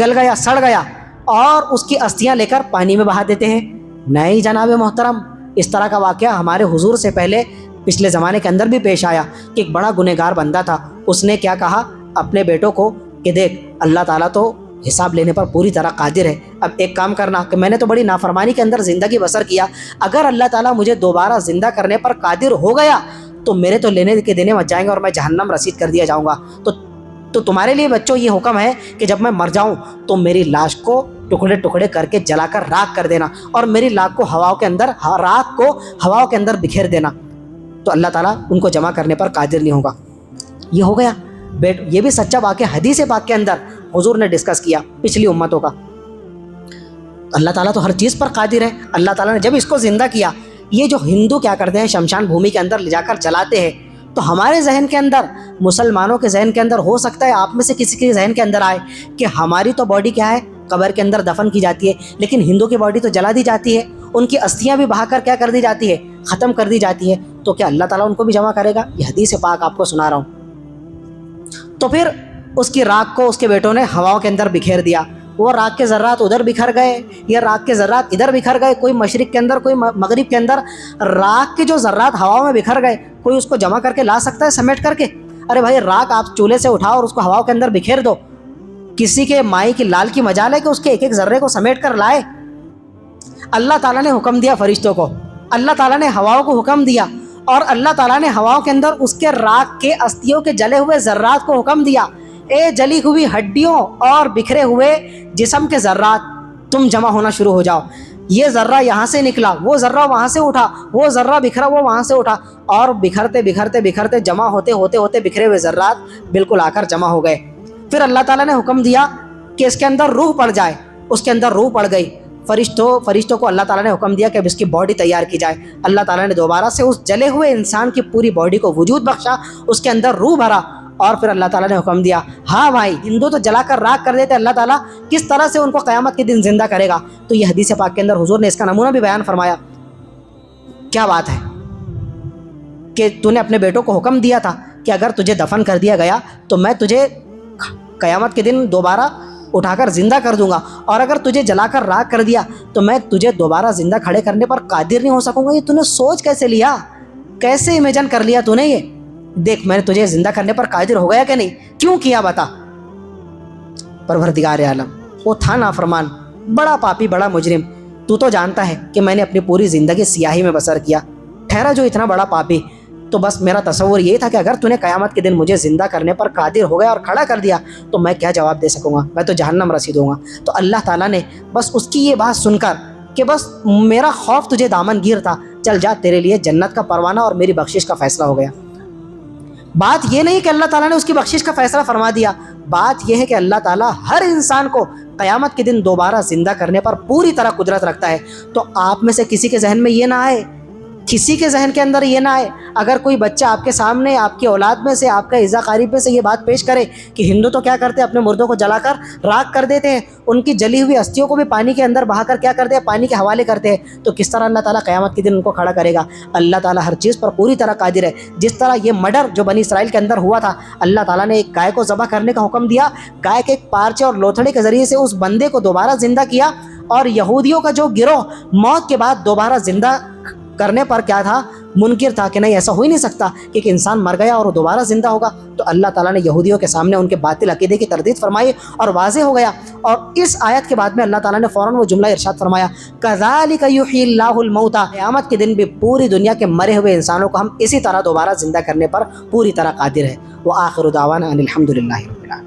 گل گیا, سڑ گیا, اور اس کی استھیاں لے کر پانی میں بہا دیتے ہیں. نہیں جناب محترم، اس طرح کا واقعہ ہمارے حضور سے پہلے پچھلے زمانے کے اندر بھی پیش آیا کہ ایک بڑا گنہگار بندہ تھا. اس نے کیا کہا اپنے بیٹوں کو کہ دیکھ اللہ تعالیٰ تو حساب لینے پر پوری طرح قادر ہے. اب ایک کام کرنا کہ میں نے تو بڑی نافرمانی کے اندر زندگی بسر کیا، اگر اللہ تعالیٰ مجھے دوبارہ زندہ کرنے پر قادر ہو گیا تو میرے تو لینے کے دینے مچ جائیں گے اور میں جہنم رسید کر دیا جاؤں گا. تو تمہارے لیے بچوں یہ حکم ہے کہ جب میں مر جاؤں تو میری لاش کو ٹکڑے ٹکڑے کر کے جلا کر راکھ کر دینا اور میری راکھ کو ہواؤں کے اندر بکھیر دینا. تو اللہ تعالیٰ ان کو جمع کرنے پر قادر نہیں ہوگا. یہ ہو گیا. یہ بھی سچا واقعہ حدیث پاک کے اندر حضور نے ڈسکس کیا پچھلی امتوں کا. اللہ تعالیٰ تو ہر چیز پر قادر ہے. اللہ تعالیٰ نے جب اس کو زندہ کیا، یہ جو ہندو کیا کرتے ہیں شمشان بھومی کے اندر لے جا کر جلاتے ہیں، تو ہمارے ذہن کے اندر، مسلمانوں کے ذہن کے اندر، ہو سکتا ہے آپ میں سے کسی کے ذہن کے اندر آئے کہ ہماری تو باڈی کیا ہے قبر کے اندر دفن کی جاتی ہے، لیکن ہندو کی باڈی تو جلا دی جاتی ہے، ان کی استھیاں بھی بہا کر کیا کر دی جاتی ہے، ختم کر دی جاتی ہے. تو کیا اللہ تعالیٰ ان کو بھی جمع کرے گا؟ یہ حدیث پاک آپ کو سنا رہا ہوں. تو پھر اس کی راکھ کو اس کے بیٹوں نے ہواؤں کے اندر بکھیر دیا. وہ راکھ کے ذرات ادھر بکھر گئے یا راکھ کے ذرات ادھر بکھر گئے، کوئی مشرق کے اندر کوئی مغرب کے اندر. راکھ کے جو ذرات ہواؤں میں بکھر گئے، کوئی اس کو جمع کر کے لا سکتا ہے سمیٹ کر کے؟ ارے بھائی راکھ آپ چولہے سے اٹھاؤ اور اس کو ہواؤں کے اندر بکھیر دو. کسی کے مائی کی لال کی مجال ہے کہ اس کے ایک ایک ذرے کو سمیٹ کر لائے؟ اللہ تعالیٰ نے حکم دیا فرشتوں کو، اللہ تعالیٰ نے ہواؤں کو حکم دیا، اور اللہ تعالیٰ نے ہواؤں کے اندر اس کے راکھ کے استھیوں کے جلے ہوئے ذرات کو حکم دیا، اے جلی ہوئی ہڈیوں اور بکھرے ہوئے جسم کے ذرات، تم جمع ہونا شروع ہو جاؤ. یہ ذرہ یہاں سے نکلا، وہ ذرہ وہاں سے اٹھا، وہ ذرہ بکھرا وہ وہاں سے اٹھا، اور بکھرتے بکھرتے بکھرتے جمع ہوتے بکھرے ہوئے ذرات بالکل آ کر جمع ہو گئے. پھر اللہ تعالیٰ نے حکم دیا کہ اس کے اندر روح پڑ جائے. اس کے اندر روح پڑ گئی. فرشتوں کو اللہ تعالیٰ نے حکم دیا کہ اب اس کی باڈی تیار کی جائے. اللہ تعالیٰ نے دوبارہ سے اس جلے ہوئے انسان کی پوری باڈی کو وجود بخشا، اس کے اندر روح بھرا، اور پھر اللہ تعالیٰ نے حکم دیا، ہاں بھائی ہندو تو جلا کر راکھ کر دیتے، اللہ تعالیٰ کس طرح سے ان کو قیامت کے دن زندہ کرے گا. تو یہ حدیث پاک کے اندر حضور نے اس کا نمونہ بھی بیان فرمایا. کیا بات ہے کہ تو نے اپنے بیٹوں کو حکم دیا تھا کہ اگر تجھے دفن کر دیا گیا تو میں تجھے قیامت کے دن دوبارہ اٹھا کر زندہ کر دوں گا، اور اگر تجھے جلا کر راکھ کر دیا تو میں تجھے دوبارہ زندہ کھڑے کرنے پر قادر نہیں ہو سکوں گا. یہ تو نے سوچ کیسے لیا، کیسے امیجن کر لیا تو نے؟ یہ دیکھ میں نے تجھے زندہ کرنے پر قادر ہو گیا کہ نہیں، کیوں کیا بتا. پروردگار عالم وہ تھا نافرمان، بڑا پاپی، بڑا مجرم. تو جانتا ہے کہ میں نے اپنی پوری زندگی سیاہی میں بسر کیا، ٹھہرا جو اتنا بڑا پاپی. تو بس میرا تصور یہ تھا کہ اگر تو نے قیامت کے دن مجھے زندہ کرنے پر قادر ہو گیا اور کھڑا کر دیا تو میں کیا جواب دے سکوں گا، میں تو جہنم رسید ہوں گا. تو اللہ تعالیٰ نے بس اس کی یہ بات سن کر کہ بس میرا خوف تجھے دامن گیر تھا، چل جا تیرے لیے جنت کا پروانہ اور میری بخشش کا فیصلہ ہو گیا. بات یہ نہیں کہ اللہ تعالیٰ نے اس کی بخشش کا فیصلہ فرما دیا، بات یہ ہے کہ اللہ تعالیٰ ہر انسان کو قیامت کے دن دوبارہ زندہ کرنے پر پوری طرح قدرت رکھتا ہے. تو آپ میں سے کسی کے ذہن میں یہ نہ آئے، کسی کے ذہن کے اندر یہ نہ آئے، اگر کوئی بچہ آپ کے سامنے، آپ کی اولاد میں سے، آپ کا اعزا قریب میں سے یہ بات پیش کرے کہ ہندو تو کیا کرتے ہیں اپنے مردوں کو جلا کر راکھ کر دیتے ہیں، ان کی جلی ہوئی استھیوں کو بھی پانی کے اندر بہا کر کیا کرتے ہیں، پانی کے حوالے کرتے ہیں، تو کس طرح اللہ تعالیٰ قیامت کے دن ان کو کھڑا کرے گا؟ اللہ تعالیٰ ہر چیز پر پوری طرح قادر ہے. جس طرح یہ مرڈر جو بنی اسرائیل کے اندر ہوا تھا، اللہ تعالیٰ نے ایک گائے کو ذبح کرنے کا حکم دیا، گائے کے ایک پارچے اور لوتھڑے کے ذریعے سے اس بندے کو دوبارہ زندہ کیا، اور یہودیوں کا جو گروہ موت کے بعد دوبارہ زندہ کرنے پر کیا تھا، منکر تھا کہ نہیں ایسا ہو ہی نہیں سکتا کہ ایک انسان مر گیا اور وہ دوبارہ زندہ ہوگا. تو اللہ تعالیٰ نے یہودیوں کے سامنے ان کے باطل عقیدے کی تردید فرمائی اور واضح ہو گیا. اور اس آیت کے بعد میں اللہ تعالیٰ نے فوراً وہ جملہ ارشاد فرمایا، کذالک یحیی اللہ الموتى، قیامت کے دن بھی پوری دنیا کے مرے ہوئے انسانوں کو ہم اسی طرح دوبارہ زندہ کرنے پر پوری طرح قادر ہے. وآخر دعوانا ان الحمد للہ رب العالمین.